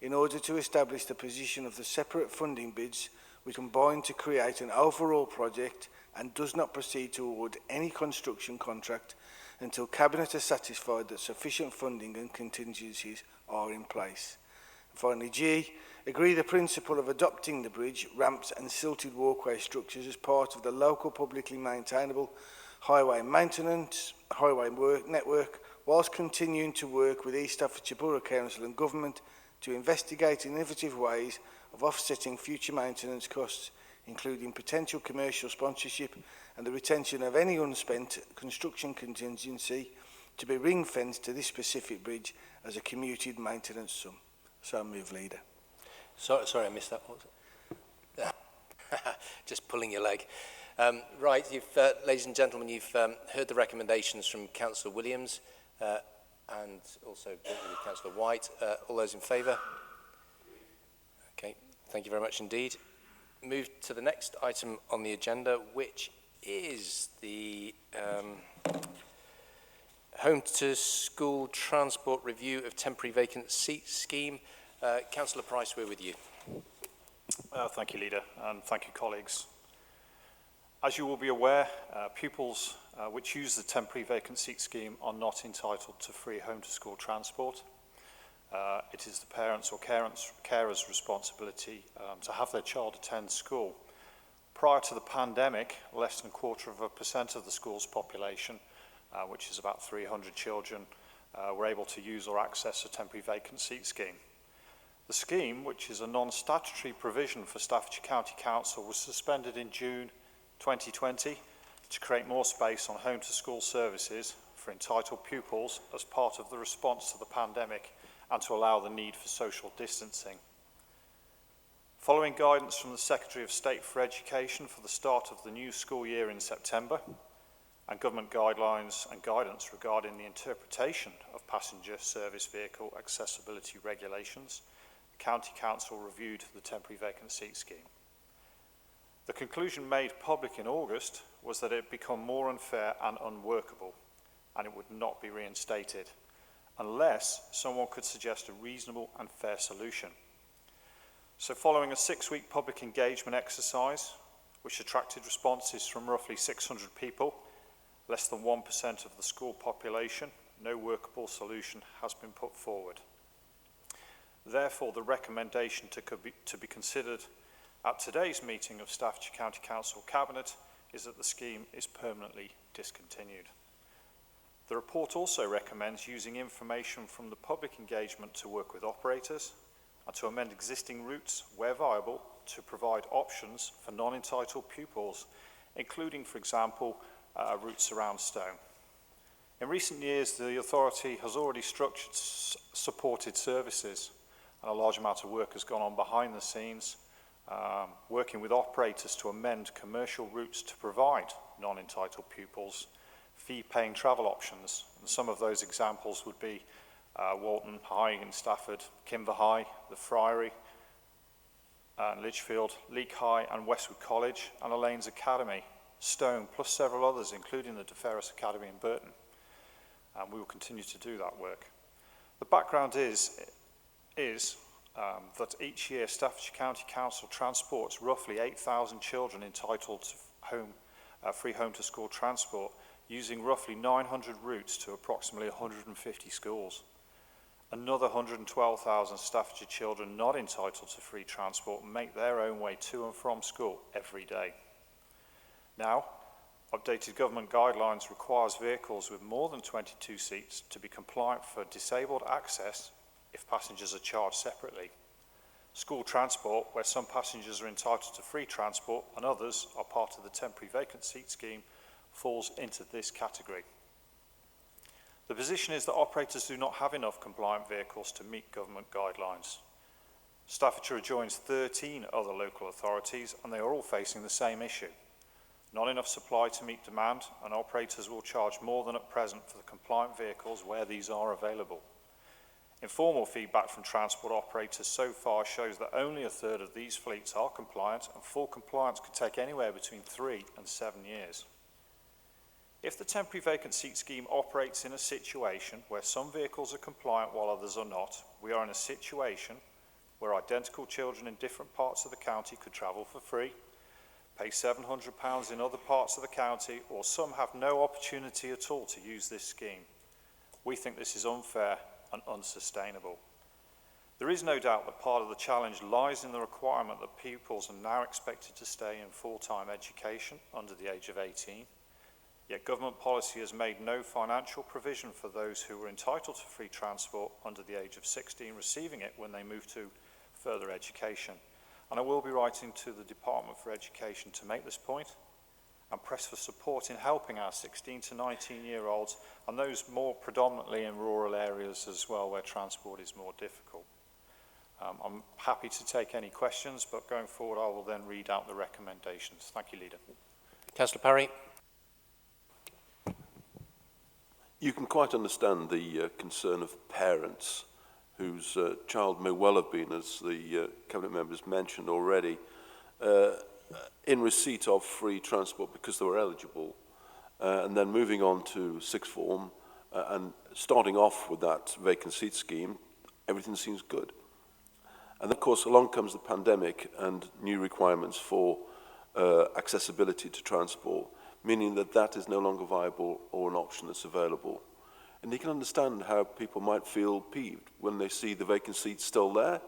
in order to establish the position of the separate funding bids which combine to create an overall project and does not proceed to award any construction contract until Cabinet is satisfied that sufficient funding and contingencies are in place. Finally, G, agree the principle of adopting the bridge, ramps and silted walkway structures as part of the local publicly maintainable highway maintenance, network, whilst continuing to work with East Staffordshire Borough Council and Government to investigate innovative ways of offsetting future maintenance costs, including potential commercial sponsorship and the retention of any unspent construction contingency to be ring-fenced to this specific bridge as a commuted maintenance sum. So move, Leader. Sorry, I missed that. What was it? Just pulling your leg. Right, ladies and gentlemen, you've heard the recommendations from Councillor Williams and also Councillor White. All those in favour? Okay, thank you very much indeed. Move to the next item on the agenda, which is the Home to School Transport Review of Temporary Vacant Seat Scheme. Councillor Price, we're with you. Thank you, Leader, and thank you, colleagues. As you will be aware, pupils which use the Temporary Vacant Seat Scheme are not entitled to free home-to-school transport. It is the parents' or carers' responsibility to have their child attend school. Prior to the pandemic, less than 0.25% of the school's population, which is about 300 children, were able to use or access a Temporary Vacant Seat Scheme. The scheme, which is a non-statutory provision for Staffordshire County Council, was suspended in June 2020 to create more space on home-to-school services for entitled pupils as part of the response to the pandemic and to allow the need for social distancing. Following guidance from the Secretary of State for Education for the start of the new school year in September, and government guidelines and guidance regarding the interpretation of passenger service vehicle accessibility regulations, the County Council reviewed the Temporary Vacant Seat Scheme. The conclusion made public in August was that it had become more unfair and unworkable, and it would not be reinstated unless someone could suggest a reasonable and fair solution. So following a 6-week public engagement exercise, which attracted responses from roughly 600 people, less than 1% of the school population, no workable solution has been put forward. Therefore, the recommendation to be considered at today's meeting of Staffordshire County Council Cabinet is that the scheme is permanently discontinued. The report also recommends using information from the public engagement to work with operators and to amend existing routes where viable to provide options for non-entitled pupils, including, for example, routes around Stone. In recent years, the authority has already structured supported services, and a large amount of work has gone on behind the scenes, working with operators to amend commercial routes to provide non-entitled pupils fee-paying travel options. And some of those examples would be Walton High in Stafford, Kimber High, the Friary, Lichfield, Leek High and Westwood College, and Elaine's Academy, Stone, plus several others, including the De Ferris Academy in Burton. And we will continue to do that work. The background is that each year Staffordshire County Council transports roughly 8,000 children entitled to free home-to-school transport, using roughly 900 routes to approximately 150 schools. Another 112,000 Staffordshire children not entitled to free transport make their own way to and from school every day. Now, updated government guidelines requires vehicles with more than 22 seats to be compliant for disabled access if passengers are charged separately. School transport, where some passengers are entitled to free transport and others are part of the Temporary Vacant Seat Scheme, falls into this category. The position is that operators do not have enough compliant vehicles to meet government guidelines. Staffordshire joins 13 other local authorities and they are all facing the same issue. Not enough supply to meet demand, and operators will charge more than at present for the compliant vehicles where these are available. Informal feedback from transport operators so far shows that only a third of these fleets are compliant, and full compliance could take anywhere between 3 and 7 years. If the Temporary Vacant Seat Scheme operates in a situation where some vehicles are compliant while others are not, we are in a situation where identical children in different parts of the county could travel for free, pay £700 in other parts of the county, or some have no opportunity at all to use this scheme. We think this is unfair and unsustainable. There is no doubt that part of the challenge lies in the requirement that pupils are now expected to stay in full-time education under the age of 18. Yet government policy has made no financial provision for those who were entitled to free transport under the age of 16 receiving it when they move to further education. And I will be writing to the Department for Education to make this point and press for support in helping our 16 to 19-year-olds and those more predominantly in rural areas as well where transport is more difficult. I'm happy to take any questions, but going forward I will then read out the recommendations. Thank you, Leader. Councillor Parry. You can quite understand the concern of parents whose child may well have been, as the Cabinet members mentioned already, in receipt of free transport because they were eligible, and then moving on to sixth form and starting off with that vacant seat scheme, everything seems good. And of course, along comes the pandemic and new requirements for accessibility to transport, meaning that that is no longer viable or an option that's available. And you can understand how people might feel peeved when they see the vacant seat still there.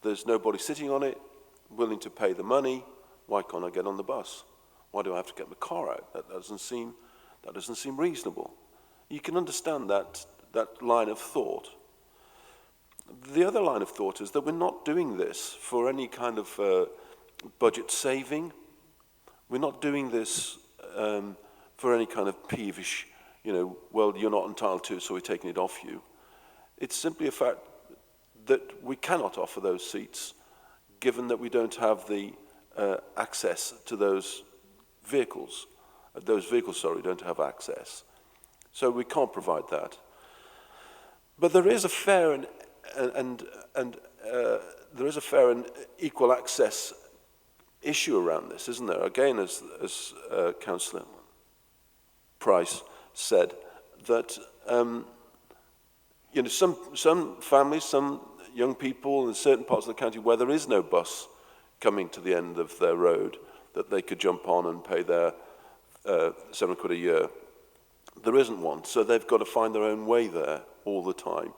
There's nobody sitting on it, willing to pay the money. Why can't I get on the bus? Why do I have to get my car out? That doesn't seem reasonable. You can understand that line of thought. The other line of thought is that we're not doing this for any kind of budget saving. We're not doing this for any kind of peevish, well, you're not entitled to it, so we're taking it off you. It's simply a fact that we cannot offer those seats, given that we don't have the access to those vehicles. Those vehicles, don't have access. So we can't provide that. But there is a fair and equal access issue around this, isn't there? Again, as Councillor Price said, that some families, some young people in certain parts of the county where there is no bus coming to the end of their road that they could jump on and pay their £7 a year. There isn't one, so they've got to find their own way there all the time.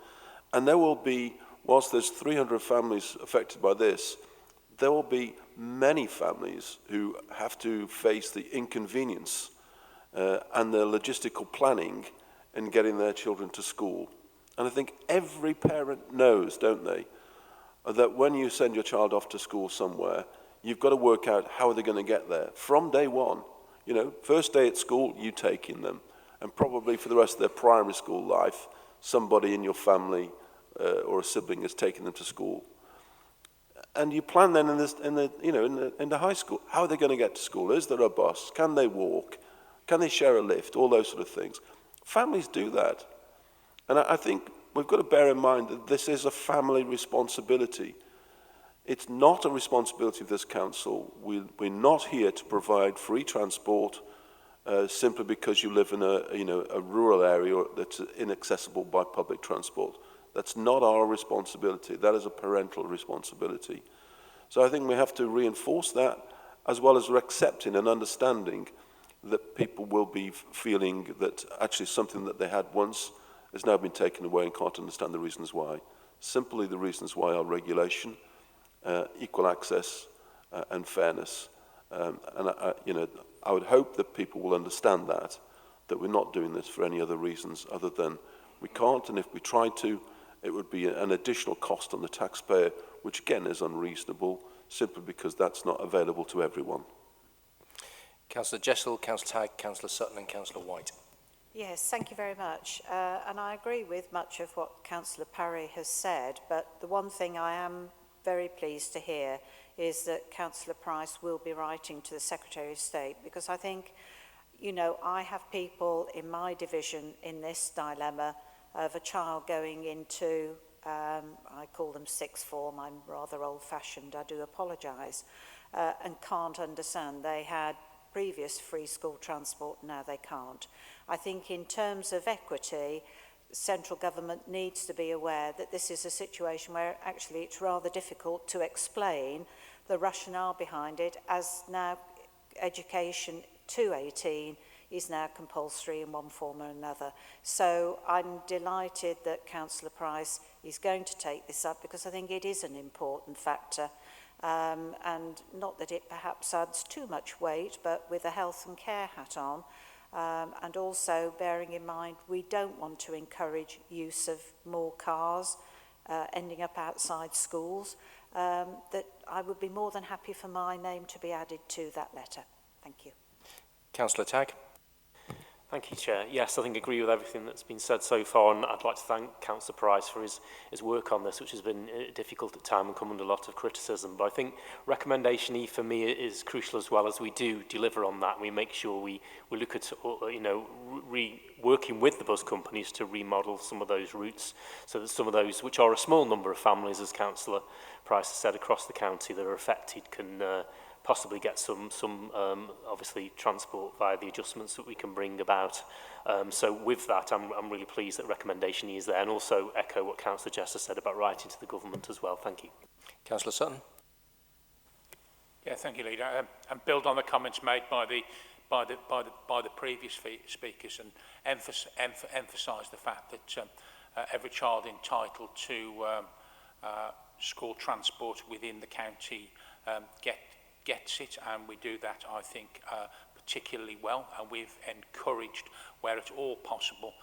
And there will be, whilst there's 300 families affected by this, there will be many families who have to face the inconvenience and the logistical planning in getting their children to school. And I think every parent knows, don't they, that when you send your child off to school somewhere, you've got to work out how are they going to get there from day one. First day at school, you taking them, and probably for the rest of their primary school life, somebody in your family or a sibling is taking them to school. And you plan then in the high school, how are they going to get to school? Is there a bus? Can they walk? Can they share a lift? All those sort of things. Families do that. And I think we've got to bear in mind that this is a family responsibility. It's not a responsibility of this council. We're not here to provide free transport simply because you live in a rural area that's inaccessible by public transport. That's not our responsibility. That is a parental responsibility. So I think we have to reinforce that, as well as accepting and understanding that people will be feeling that actually something that they had once has now been taken away and can't understand the reasons why. Simply the reasons why are regulation, equal access, and fairness. I would hope that people will understand that we're not doing this for any other reasons other than we can't, and if we tried to, it would be an additional cost on the taxpayer, which again is unreasonable, simply because that's not available to everyone. Councillor Jessel, Councillor Tagg, Councillor Sutton and Councillor White. Yes, thank you very much. And I agree with much of what Councillor Parry has said, but the one thing I am very pleased to hear is that Councillor Price will be writing to the Secretary of State, because I think, I have people in my division in this dilemma of a child going into, I call them sixth form, I'm rather old-fashioned, I do apologise, and can't understand. They had previous free school transport, now they can't. I think in terms of equity, central government needs to be aware that this is a situation where actually it's rather difficult to explain the rationale behind it, as now education to 18 is now compulsory in one form or another. So I'm delighted that Councillor Price is going to take this up, because I think it is an important factor. And not that it perhaps adds too much weight, but with a health and care hat on, and also bearing in mind we don't want to encourage use of more cars ending up outside schools, that I would be more than happy for my name to be added to that letter. Thank you. Councillor Tagg. Thank you, Chair. Yes, I think I agree with everything that's been said so far, and I'd like to thank Councillor Price for his work on this, which has been difficult at times and come under a lot of criticism. But I think recommendation E for me is crucial as well, as we do deliver on that. We make sure we look at, working with the bus companies to remodel some of those routes, so that some of those, which are a small number of families, as Councillor Price has said, across the county that are affected, can possibly get some obviously transport via the adjustments that we can bring about. So with that, I'm really pleased that recommendation E is there, and also echo what Councillor Jester said about writing to the government as well. Thank you. Councillor Sutton. Yeah, thank you, Leader. And build on the comments made by the previous speakers, and emphasise the fact that every child entitled to school transport within the county gets it, and we do that, I think, particularly well, and we've encouraged, where at all possible,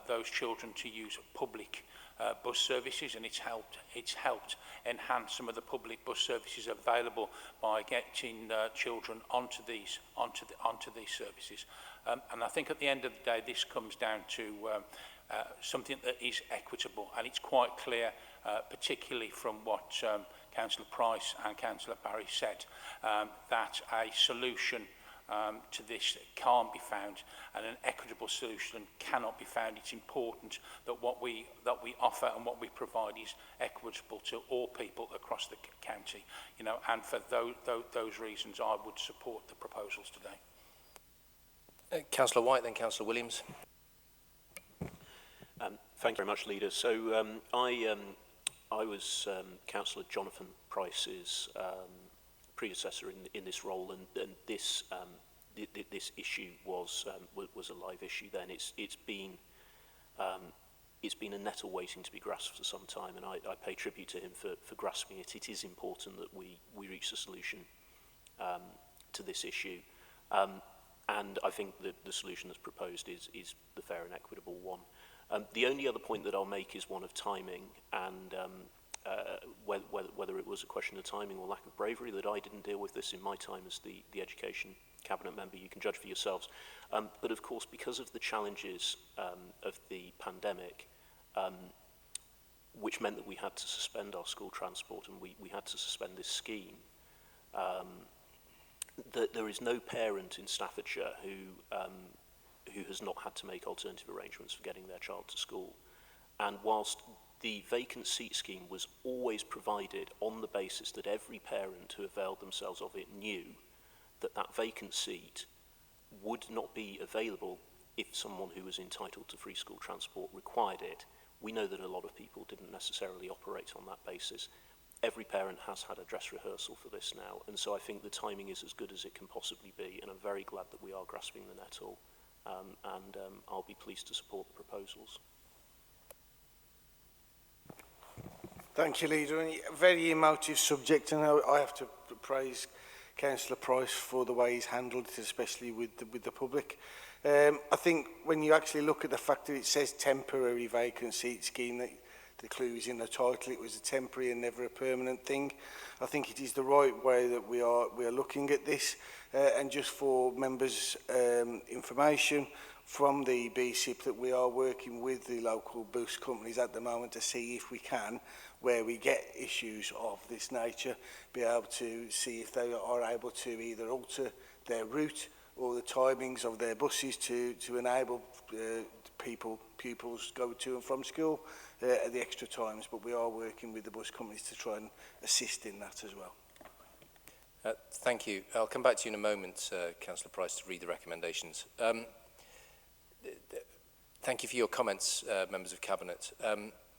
those children to use public bus services, and it's helped enhance some of the public bus services available by getting children onto these services. And I think at the end of the day, this comes down to something that is equitable, and it's quite clear, particularly from what Councillor Price and Councillor Barry said, that a solution to this can't be found, and an equitable solution cannot be found. It's important that what we offer and what we provide is equitable to all people across the county. And for those reasons, I would support the proposals today. Councillor White, then Councillor Williams. Thank you very much, Leader. So I was Councillor Jonathan Price's predecessor in this role, and this issue was a live issue then. It's been a nettle waiting to be grasped for some time, and I pay tribute to him for grasping it. It is important that we reach a solution to this issue, and I think that the solution that's proposed is the fair and equitable one. The only other point that I'll make is one of timing, and whether it was a question of timing or lack of bravery that I didn't deal with this in my time as the Education Cabinet member, you can judge for yourselves. But of course, because of the challenges of the pandemic, which meant that we had to suspend our school transport, and we had to suspend this scheme, that there is no parent in Staffordshire who has not had to make alternative arrangements for getting their child to school. And whilst the vacant seat scheme was always provided on the basis that every parent who availed themselves of it knew that that vacant seat would not be available if someone who was entitled to free school transport required it, we know that a lot of people didn't necessarily operate on that basis. Every parent has had a dress rehearsal for this now, and so I think the timing is as good as it can possibly be, and I'm very glad that we are grasping the nettle, and I'll be pleased to support the proposals. Thank you, Leader. And a very emotive subject, and I have to praise Councillor Price for the way he's handled it, especially with the public. I think when you actually look at the fact that it says temporary vacant seat scheme, that the clue is in the title, it was a temporary and never a permanent thing. I think it is the right way that we are looking at this. And just for members' information from the BSIP, that we are working with the local bus companies at the moment to see if we can, where we get issues of this nature, be able to see if they are able to either alter their route or the timings of their buses to enable pupils go to and from school at the extra times. But we are working with the bus companies to try and assist in that as well. Thank you. I'll come back to you in a moment, Councillor Price, to read the recommendations. Thank you for your comments, members of Cabinet.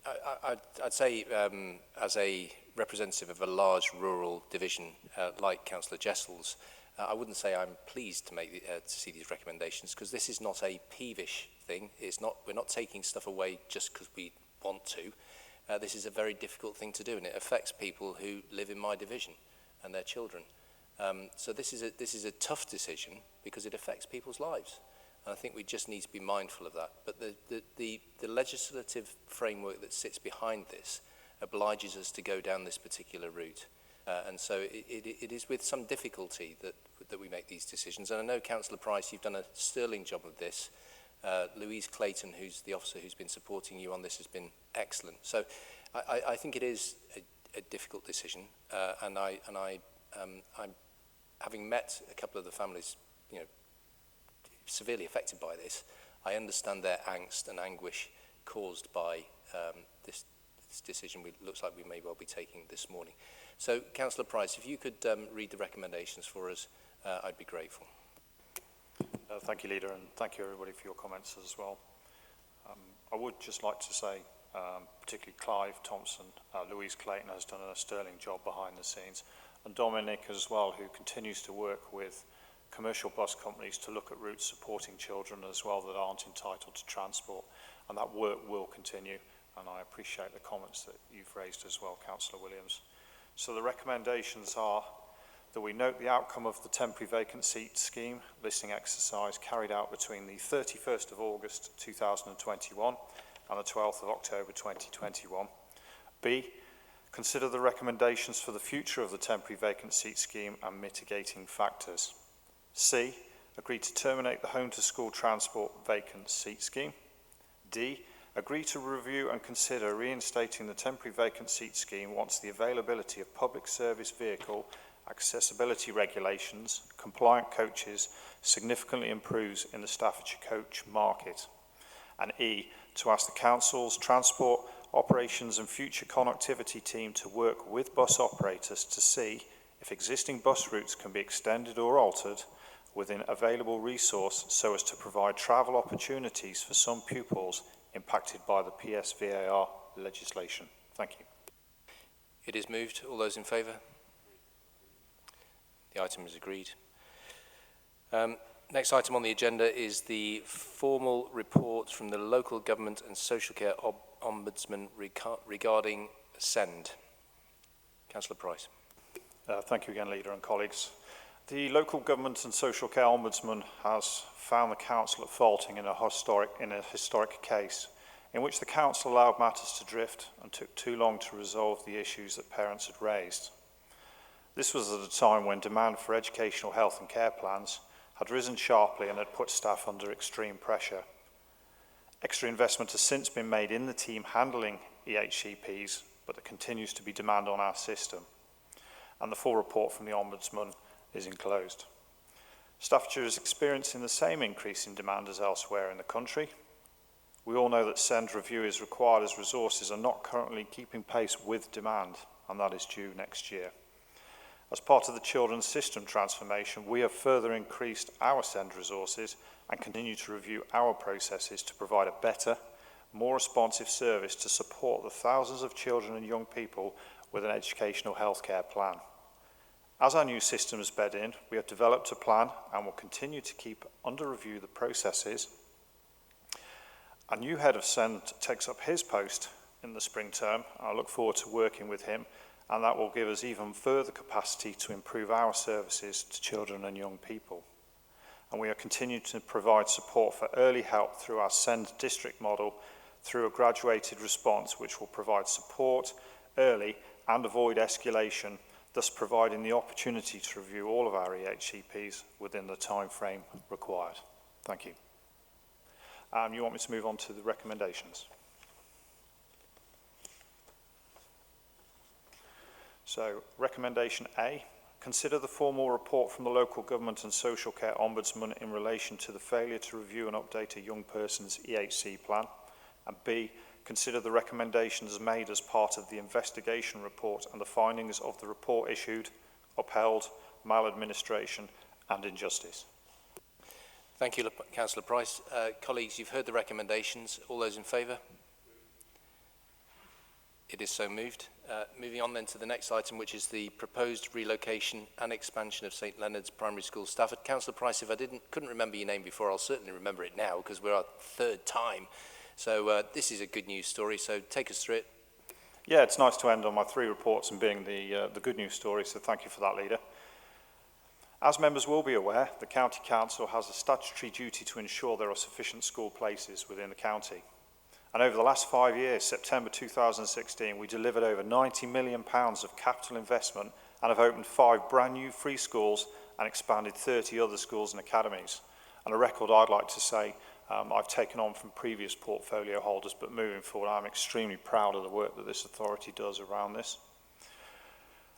I'd say, as a representative of a large rural division like Councillor Jessel's, I wouldn't say I'm pleased to see these recommendations, because this is not a peevish thing. We're not taking stuff away just because we want to. This is a very difficult thing to do, and it affects people who live in my division and their children. So this is a tough decision because it affects people's lives. And I think we just need to be mindful of that. But the legislative framework that sits behind this obliges us to go down this particular route. And so it is with some difficulty that we make these decisions. And I know, Councillor Price, you've done a sterling job of this. Louise Clayton, who's the officer who's been supporting you on this, has been excellent. So I think it is a difficult decision. And I'm having met a couple of the families, severely affected by this, I understand their angst and anguish caused by this decision looks like we may well be taking this morning. So, Councillor Price, if you could read the recommendations for us, I'd be grateful. Thank you, Leader, and thank you everybody for your comments as well. I would just like to say, particularly Clive Thompson, Louise Clayton has done a sterling job behind the scenes, and Dominic as well, who continues to work with commercial bus companies to look at routes supporting children as well that aren't entitled to transport, and that work will continue, and I appreciate the comments that you've raised as well, Councillor Williams. So the recommendations are that we note the outcome of the temporary vacant seat scheme listing exercise carried out between the 31st of August 2021 and the 12th of October 2021. B, consider the recommendations for the future of the temporary vacant seat scheme and mitigating factors. C, agree to terminate the home to school transport vacant seat scheme. D, agree to review and consider reinstating the temporary vacant seat scheme once the availability of public service vehicle accessibility regulations, compliant coaches significantly improves in the Staffordshire coach market. And E, to ask the Council's Transport, Operations and Future Connectivity team to work with bus operators to see if existing bus routes can be extended or altered within available resource so as to provide travel opportunities for some pupils impacted by the PSVAR legislation. Thank you. It is moved. All those in favour? The item is agreed. Next item on the agenda is the formal report from the Local Government and Social Care Ombudsman regarding SEND. Councillor Price. Thank you again, Leader and colleagues. The Local Government and Social Care Ombudsman has found the Council at fault in a historic case in which the Council allowed matters to drift and took too long to resolve the issues that parents had raised. This was at a time when demand for educational health and care plans had risen sharply and had put staff under extreme pressure. Extra investment has since been made in the team handling EHCPs, but there continues to be demand on our system. And the full report from the Ombudsman is enclosed. Staffordshire is experiencing the same increase in demand as elsewhere in the country. We all know that SEND review is required as resources are not currently keeping pace with demand, and that is due next year. As part of the children's system transformation, we have further increased our SEND resources and continue to review our processes to provide a better, more responsive service to support the thousands of children and young people with an educational healthcare plan. As our new systems bed in, we have developed a plan and will continue to keep under review the processes. Our new head of SEND takes up his post in the spring term. I look forward to working with him, and that will give us even further capacity to improve our services to children and young people. And we are continuing to provide support for early help through our SEND district model through a graduated response which will provide support early and avoid escalation, thus providing the opportunity to review all of our EHCPs within the time frame required. Thank you. You want me to move on to the recommendations? So, recommendation A, consider the formal report from the Local Government and Social Care Ombudsman in relation to the failure to review and update a young person's EHC plan. And B, consider the recommendations made as part of the investigation report and the findings of the report issued, upheld, maladministration and injustice. Thank you, Councillor Price. Colleagues, you've heard the recommendations. All those in favour? It is so moved. Moving on then to the next item, which is the proposed relocation and expansion of St Leonard's Primary School, Stafford. Councillor Price, if I couldn't remember your name before, I'll certainly remember it now because we're our third time. So this is a good news story, so take us through it. Yeah, it's nice to end on my 3 reports and being the good news story, so thank you for that, Leader. As members will be aware, the County Council has a statutory duty to ensure there are sufficient school places within the county. And over the last 5 years, September 2016, we delivered over £90 million of capital investment and have opened 5 brand new free schools and expanded 30 other schools and academies. And a record I'd like to say I've taken on from previous portfolio holders, but moving forward, I'm extremely proud of the work that this authority does around this.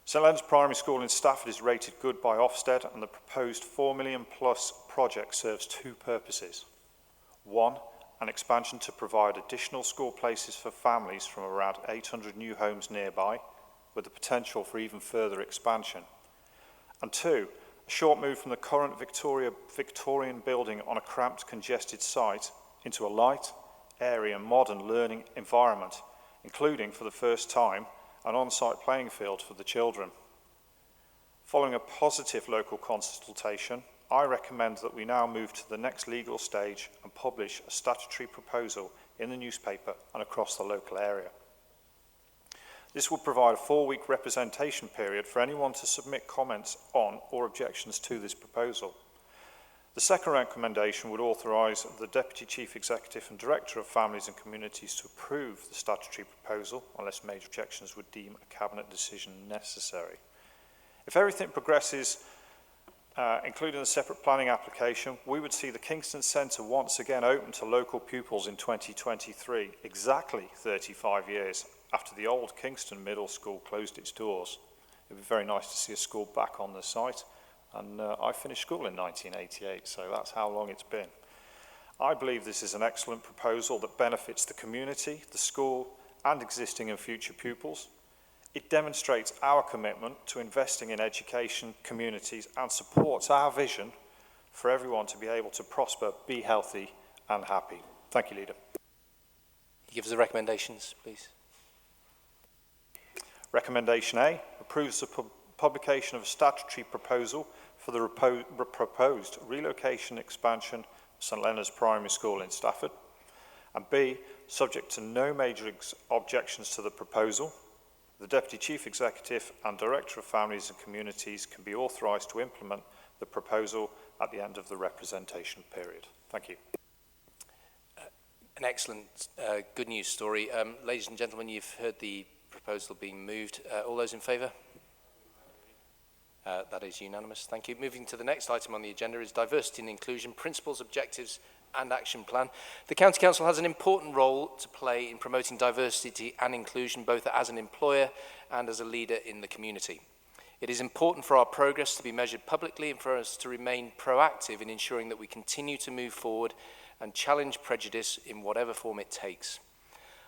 St Leonard's Primary School in Stafford is rated good by Ofsted, and the proposed £4 million+ project serves 2 purposes. 1, an expansion to provide additional school places for families from around 800 new homes nearby, with the potential for even further expansion. And 2, a short move from the current Victorian building on a cramped, congested site into a light, airy and modern learning environment, including, for the first time, an on-site playing field for the children. Following a positive local consultation, I recommend that we now move to the next legal stage and publish a statutory proposal in the newspaper and across the local area. This will provide a 4-week representation period for anyone to submit comments on or objections to this proposal. The second recommendation would authorise the Deputy Chief Executive and Director of Families and Communities to approve the statutory proposal unless major objections would deem a Cabinet decision necessary. If everything progresses, including the separate planning application, we would see the Kingston Centre once again open to local pupils in 2023, exactly 35 years after the old Kingston Middle School closed its doors. It would be very nice to see a school back on the site. And I finished school in 1988, so that's how long it's been. I believe this is an excellent proposal that benefits the community, the school, and existing and future pupils. It demonstrates our commitment to investing in education, communities, and supports our vision for everyone to be able to prosper, be healthy, and happy. Thank you, Leader. Give us the recommendations, please. Recommendation A, approves the publication of a statutory proposal for the proposed relocation expansion of St Leonard's Primary School in Stafford. And B, subject to no major objections to the proposal, the Deputy Chief Executive and Director of Families and Communities can be authorised to implement the proposal at the end of the representation period. Thank you. An excellent good news story. Ladies and gentlemen, you've heard the proposal being moved. All those in favour? That is unanimous. Thank you. Moving to the next item on the agenda is Diversity and Inclusion, Principles, Objectives and Action Plan. The County Council has an important role to play in promoting diversity and inclusion, both as an employer and as a leader in the community. It is important for our progress to be measured publicly and for us to remain proactive in ensuring that we continue to move forward and challenge prejudice in whatever form it takes.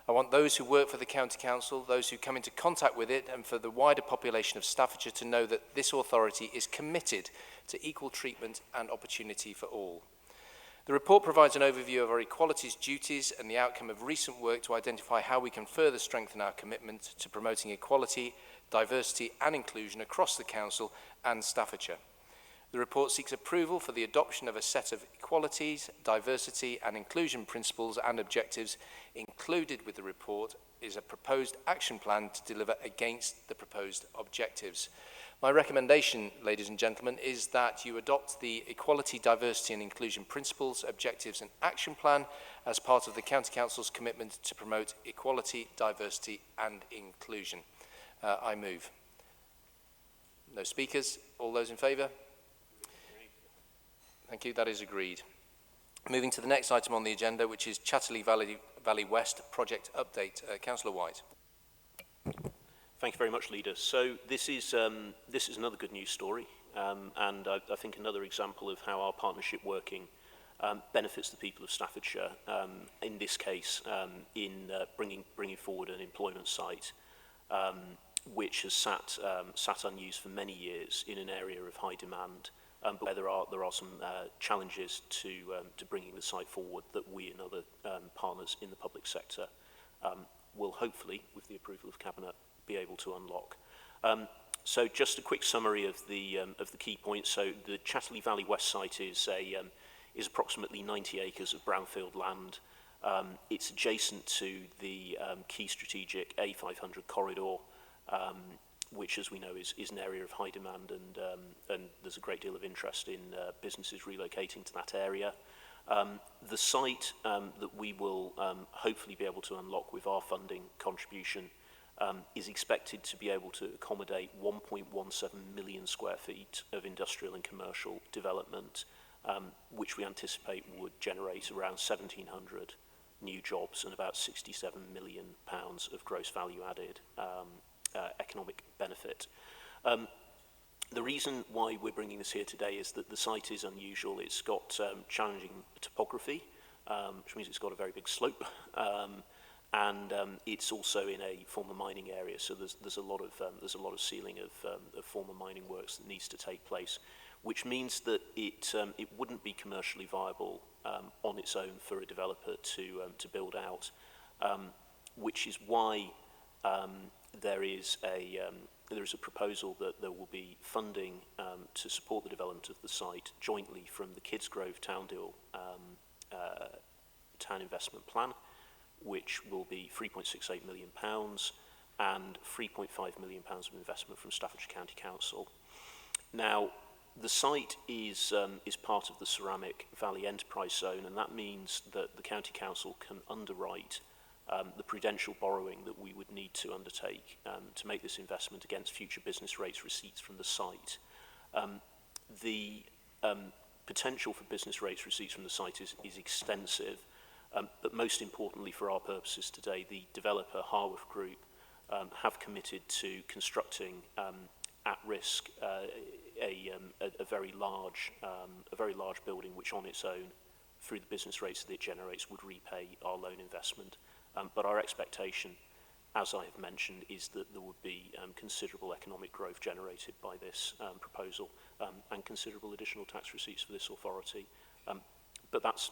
I want those who work for the County Council, those who come into contact with it, and for the wider population of Staffordshire to know that this authority is committed to equal treatment and opportunity for all. The report provides an overview of our equalities duties and the outcome of recent work to identify how we can further strengthen our commitment to promoting equality, diversity and inclusion across the Council and Staffordshire. The report seeks approval for the adoption of a set of equalities, diversity and inclusion principles and objectives. Included with the report is a proposed action plan to deliver against the proposed objectives. My recommendation, ladies and gentlemen, is that you adopt the Equality, Diversity and Inclusion Principles, Objectives and Action Plan as part of the County Council's commitment to promote equality, diversity and inclusion. I move. No speakers. All those in favour? Thank you. That is agreed. Moving to the next item on the agenda, which is Chatterley Valley West Project Update. Councillor White. Thank you very much, Leader. So this is another good news story, and I think another example of how our partnership working benefits the people of Staffordshire. In this case, in bringing forward an employment site which has sat unused for many years in an area of high demand. But where there are some challenges to bringing the site forward that we and other partners in the public sector will hopefully, with the approval of Cabinet, be able to unlock. So just a quick summary of the key points. So the Chatterley Valley West site is approximately 90 acres of brownfield land. It's adjacent to the key strategic A500 corridor, which, as we know, is an area of high demand, and there's a great deal of interest in businesses relocating to that area. The site that we will hopefully be able to unlock with our funding contribution is expected to be able to accommodate 1.17 million square feet of industrial and commercial development, which we anticipate would generate around 1,700 new jobs and about £67 million of gross value added economic benefit. The reason why we're bringing this here today is that the site is unusual. It's got challenging topography, which means it's got a very big slope, and it's also in a former mining area. So there's a lot of sealing of former mining works that needs to take place, which means that it wouldn't be commercially viable on its own for a developer to build out, which is why there is a proposal that there will be funding to support the development of the site jointly from the Kidsgrove Town Deal Town Investment Plan, which will be £3.68 million and £3.5 million of investment from Staffordshire County Council. Now, the site is part of the Ceramic Valley Enterprise Zone, and that means that the County Council can underwrite the prudential borrowing that we would need to undertake to make this investment against future business rates receipts from the site. The potential for business rates receipts from the site is extensive, but most importantly for our purposes today, the developer Harworth Group have committed to constructing at risk a very large building, which on its own, through the business rates that it generates, would repay our loan investment. But our expectation, as I have mentioned, is that there would be considerable economic growth generated by this proposal and considerable additional tax receipts for this authority. But that's,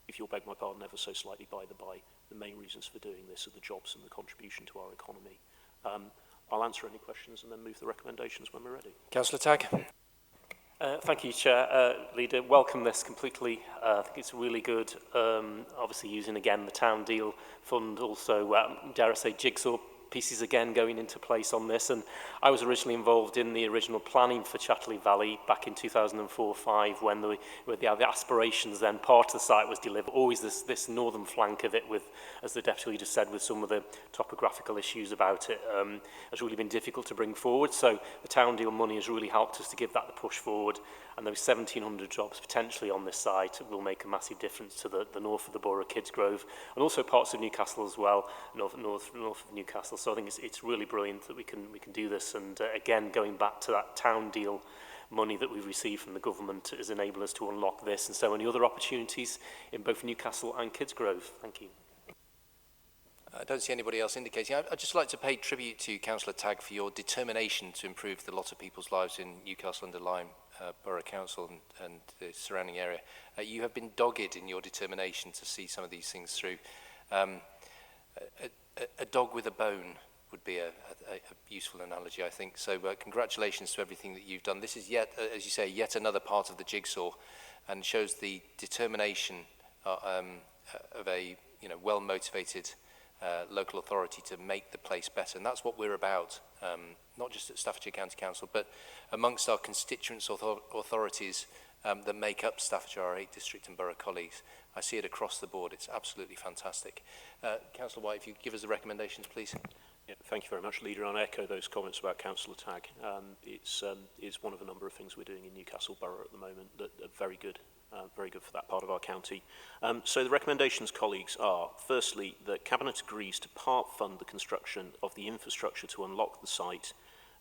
if you'll beg my pardon, ever so slightly by the by. The main reasons for doing this are the jobs and the contribution to our economy. I'll answer any questions and then move the recommendations when we're ready. Councillor Tagg. Thank you, Chair. Leader, welcome this completely. I think it's really good. Obviously using, again, the Town Deal Fund, also, dare I say, jigsaw pieces again going into place on this. And I was originally involved in the original planning for Chatterley Valley back in 2004-05 when the aspirations then, part of the site was delivered. Always this northern flank of it with, as the Deputy Leader said, with some of the topographical issues about it, has really been difficult to bring forward. So the Town Deal money has really helped us to give that the push forward. And those 1,700 jobs potentially on this site will make a massive difference to the north of the borough, Kidsgrove, and also parts of Newcastle as well, north of Newcastle. So I think it's really brilliant that we can do this. And again, going back to that Town Deal money that we've received from the government has enabled us to unlock this and so many other opportunities in both Newcastle and Kidsgrove. Thank you. I don't see anybody else indicating. I'd just like to pay tribute to Councillor Tagg for your determination to improve the lot of people's lives in Newcastle under Lyme Borough Council and the surrounding area. You have been dogged in your determination to see some of these things through. A dog with a bone would be a useful analogy, I think. So congratulations to everything that you've done. This is yet, as you say, yet another part of the jigsaw, and shows the determination of a well-motivated local authority to make the place better. And that's what we're about, not just at Staffordshire County Council, but amongst our constituents authorities that make up Staffordshire, our 8 district and borough colleagues. I see it across the board. It's absolutely fantastic. Councillor White, if you give us the recommendations, please. Yeah, thank you very much, Leader. And I echo those comments about Councillor Tagg. It's one of a number of things we're doing in Newcastle Borough at the moment that are very good for that part of our county. So the recommendations, colleagues, are, firstly, that Cabinet agrees to part-fund the construction of the infrastructure to unlock the site,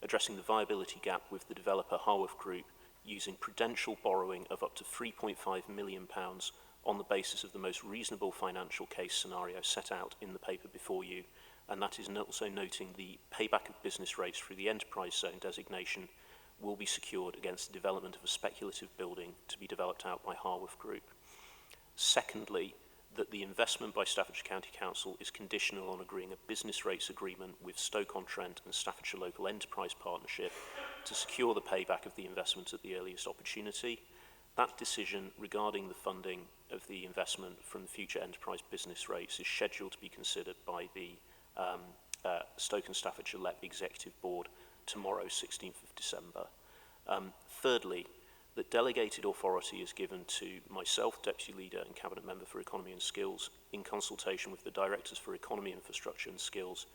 addressing the viability gap with the developer Harworth Group, using prudential borrowing of up to £3.5 million on the basis of the most reasonable financial case scenario set out in the paper before you, and that is also noting the payback of business rates through the enterprise zone designation will be secured against the development of a speculative building to be developed out by Harworth Group. Secondly, that the investment by Staffordshire County Council is conditional on agreeing a business rates agreement with Stoke-on-Trent and Staffordshire Local Enterprise Partnership to secure the payback of the investment at the earliest opportunity. That decision regarding the funding of the investment from the future enterprise business rates is scheduled to be considered by the Stoke and Staffordshire LEP Executive Board tomorrow, 16th of December. Thirdly, that delegated authority is given to myself, Deputy Leader and Cabinet Member for Economy and Skills, in consultation with the Directors for Economy, Infrastructure and Skills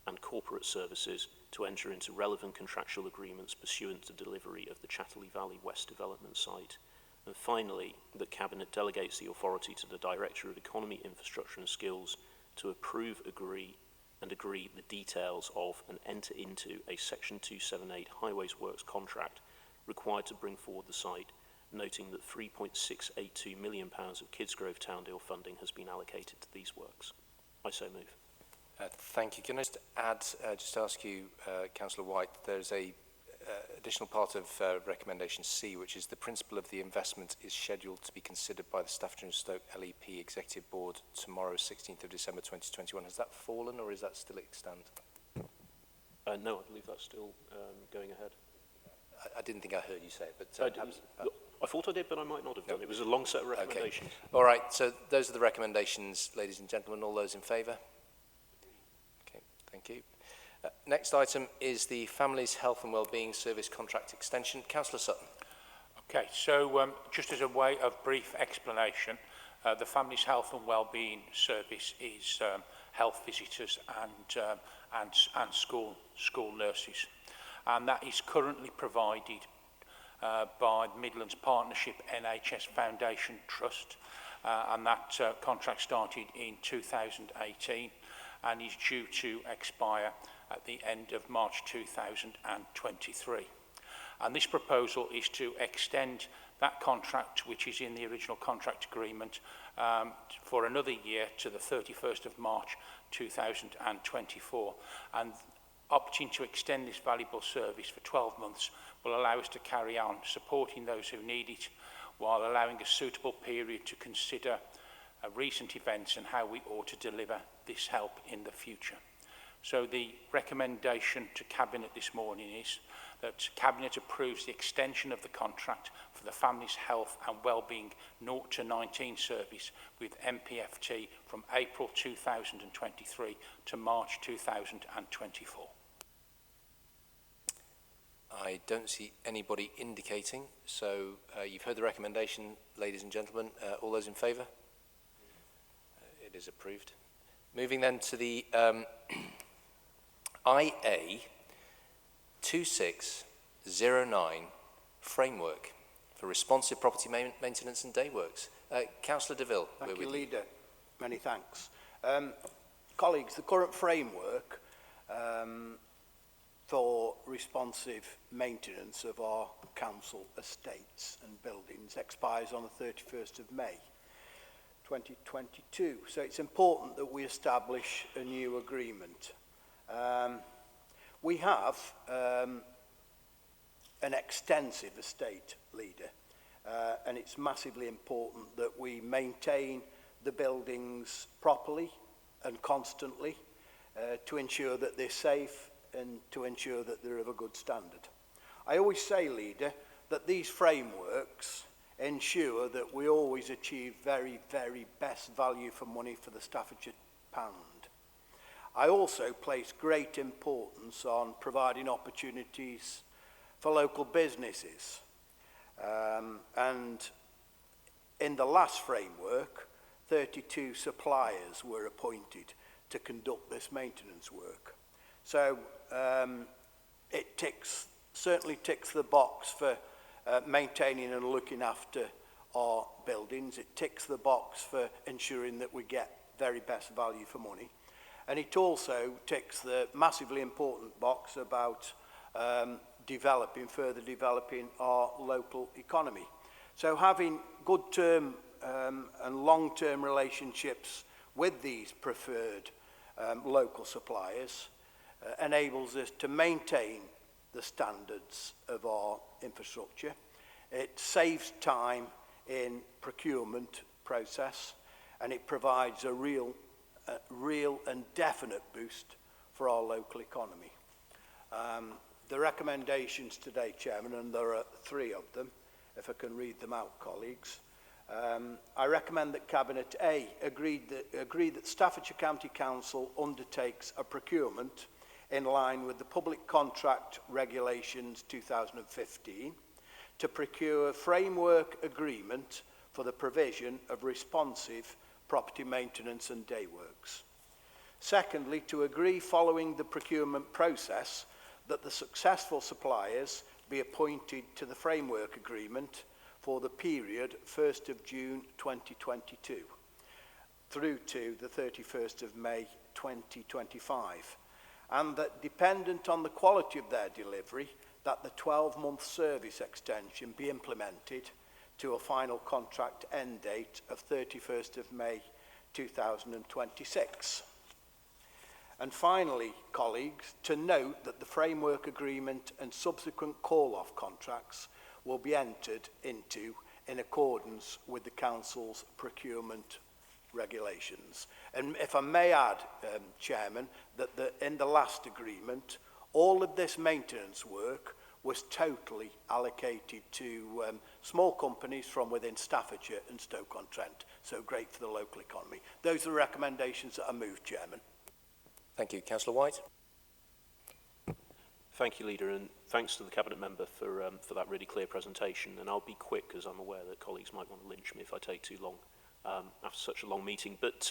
and Corporate Services to enter into relevant contractual agreements pursuant to delivery of the Chatterley Valley West development site. And finally, that Cabinet delegates the authority to the Director of Economy, Infrastructure and Skills to approve, agree the details of and enter into a Section 278 Highways Works contract required to bring forward the site, noting that £3.682 million of Kidsgrove Towndale funding has been allocated to these works. I so move. Thank you. Can I just add, just ask you, Councillor White, there's a additional part of recommendation C, which is the principle of the investment is scheduled to be considered by the Staffordshire and Stoke LEP Executive Board tomorrow, 16th of December 2021. Has that fallen or is that still extant? No, I believe that's still going ahead. I didn't think I heard you say it, but I thought I did, but I might not have done. It was a long set of recommendations. Okay. All right, so those are the recommendations, ladies and gentlemen. All those in favour? Okay, thank you. Next item is the Families Health and Wellbeing Service Contract Extension. Councillor Sutton. Okay, so just as a way of brief explanation, the Families Health and Wellbeing Service is health visitors and school nurses, and that is currently provided by Midlands Partnership NHS Foundation Trust, and that contract started in 2018 and is due to expire at the end of March 2023. And this proposal is to extend that contract, which is in the original contract agreement, for another year to the 31st of March 2024. And opting to extend this valuable service for 12 months will allow us to carry on supporting those who need it, while allowing a suitable period to consider recent events and how we ought to deliver this help in the future. So the recommendation to Cabinet this morning is that Cabinet approves the extension of the contract for the Families Health and Wellbeing 0 to 19 service with MPFT from April 2023 to March 2024. I don't see anybody indicating, so you've heard the recommendation, ladies and gentlemen. All those in favour? It is approved. Moving then to the IA 2609 framework for responsive property maintenance and day works. Councillor DeVille. Thank you, Leader. Many thanks. Colleagues, the current framework for responsive maintenance of our council estates and buildings expires on the 31st of May 2022. So it's important that we establish a new agreement. We have an extensive estate, Leader, and it's massively important that we maintain the buildings properly and constantly to ensure that they're safe and to ensure that they're of a good standard. I always say, Leader, that these frameworks ensure that we always achieve very, very best value for money for the Staffordshire pound. I also place great importance on providing opportunities for local businesses. And in the last framework, 32 suppliers were appointed to conduct this maintenance work. So it certainly ticks the box for maintaining and looking after our buildings. It ticks the box for ensuring that we get very best value for money. And it also ticks the massively important box about further developing our local economy. So having good term and long-term relationships with these preferred local suppliers enables us to maintain the standards of our infrastructure. It saves time in procurement process, and it provides a real and definite boost for our local economy. The recommendations today, Chairman, and there are 3 of them, if I can read them out, colleagues. I recommend that Cabinet A agree that Staffordshire County Council undertakes a procurement in line with the Public Contract Regulations 2015 to procure a framework agreement for the provision of responsive property maintenance and day works. Secondly, to agree following the procurement process that the successful suppliers be appointed to the framework agreement for the period 1st of June 2022 through to the 31st of May 2025, and that dependent on the quality of their delivery, that the 12-month service extension be implemented to a final contract end date of 31st of May 2026. And finally, colleagues, to note that the framework agreement and subsequent call-off contracts will be entered into in accordance with the Council's procurement regulations. And if I may add, Chairman, that in the last agreement, all of this maintenance work was totally allocated to small companies from within Staffordshire and Stoke-on-Trent. So great for the local economy. Those are the recommendations that I move, Chairman. Thank you. Councillor White. Thank you, Leader, and thanks to the Cabinet Member for that really clear presentation. And I'll be quick, because I'm aware that colleagues might want to lynch me if I take too long after such a long meeting. But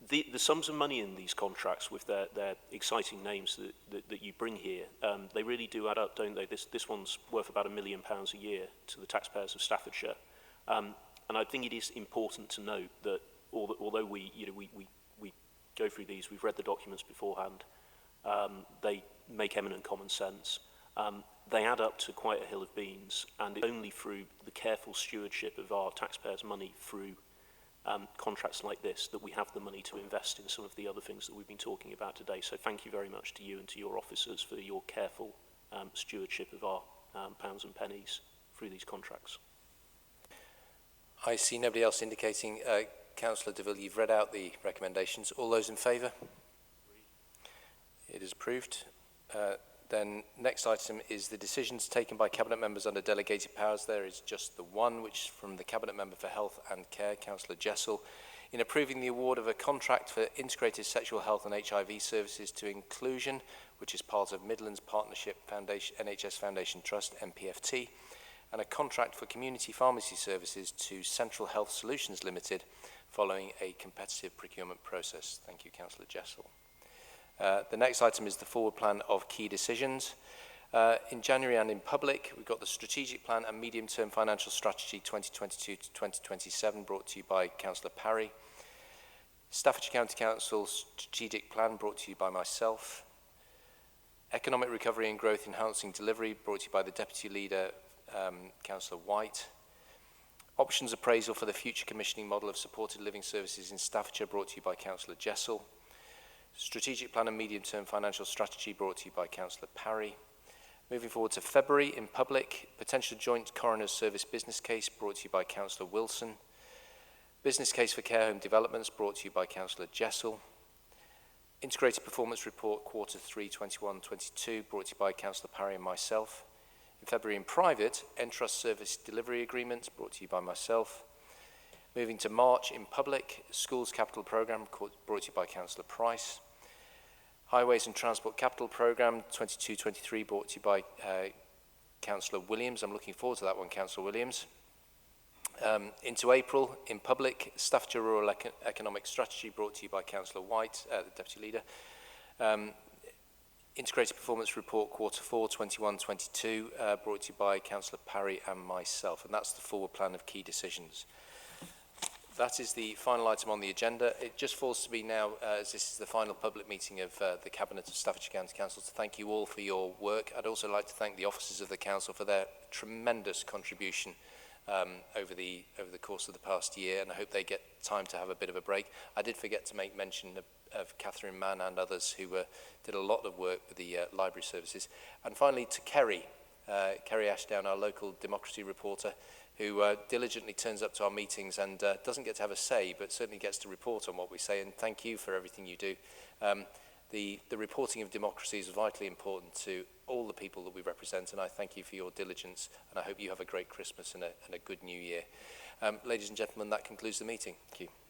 the sums of money in these contracts, with their exciting names that you bring here, they really do add up, don't they? This one's worth about £1 million a year to the taxpayers of Staffordshire. And I think it is important to note that although we go through these, we've read the documents beforehand, they make eminent common sense. They add up to quite a hill of beans, and it's only through the careful stewardship of our taxpayers' money through contracts like this that we have the money to invest in some of the other things that we've been talking about today. So thank you very much to you and to your officers for your careful stewardship of our pounds and pennies through these contracts. I see nobody else indicating. Councillor DeVille, you've read out the recommendations. All those in favour? It is approved. Then next item is the decisions taken by Cabinet members under delegated powers. There is just the one, which is from the Cabinet Member for Health and Care, Councillor Jessel, in approving the award of a contract for integrated sexual health and HIV services to Inclusion, which is part of Midlands Partnership Foundation, NHS Foundation Trust, MPFT, and a contract for community pharmacy services to Central Health Solutions Limited, following a competitive procurement process. Thank you, Councillor Jessel. The next item is the forward plan of key decisions. In January and in public, we've got the strategic plan and medium-term financial strategy 2022 to 2027, brought to you by Councillor Parry. Staffordshire County Council strategic plan, brought to you by myself. Economic recovery and growth enhancing delivery, brought to you by the Deputy Leader, Councillor White. Options appraisal for the future commissioning model of supported living services in Staffordshire, brought to you by Councillor Jessel. Strategic plan and medium-term financial strategy, brought to you by Councillor Parry. Moving forward to February, in public, potential joint coroner's service business case, brought to you by Councillor Wilson. Business case for care home developments, brought to you by Councillor Jessel. Integrated performance report, Q3 21-22, brought to you by Councillor Parry and myself. In February, in private, Entrust service delivery agreements, brought to you by myself. Moving to March, in public, schools capital programme, brought to you by Councillor Price. Highways and Transport Capital Programme 22-23, brought to you by Councillor Williams. I'm looking forward to that one, Councillor Williams. Into April, in public, Staffordshire Rural Economic Strategy, brought to you by Councillor White, the Deputy Leader. Integrated Performance Report Q4 21-22, brought to you by Councillor Parry and myself. And that's the forward plan of key decisions. That is the final item on the agenda. It just falls to me now, as this is the final public meeting of the Cabinet of Staffordshire County Council, to thank you all for your work. I'd also like to thank the officers of the Council for their tremendous contribution over the course of the past year, and I hope they get time to have a bit of a break. I did forget to make mention of Catherine Mann and others who did a lot of work with the library services. And finally, to Kerry Ashdown, our local democracy reporter, who diligently turns up to our meetings and doesn't get to have a say, but certainly gets to report on what we say, and thank you for everything you do. The reporting of democracy is vitally important to all the people that we represent, and I thank you for your diligence, and I hope you have a great Christmas and a good New Year. Ladies and gentlemen, that concludes the meeting. Thank you.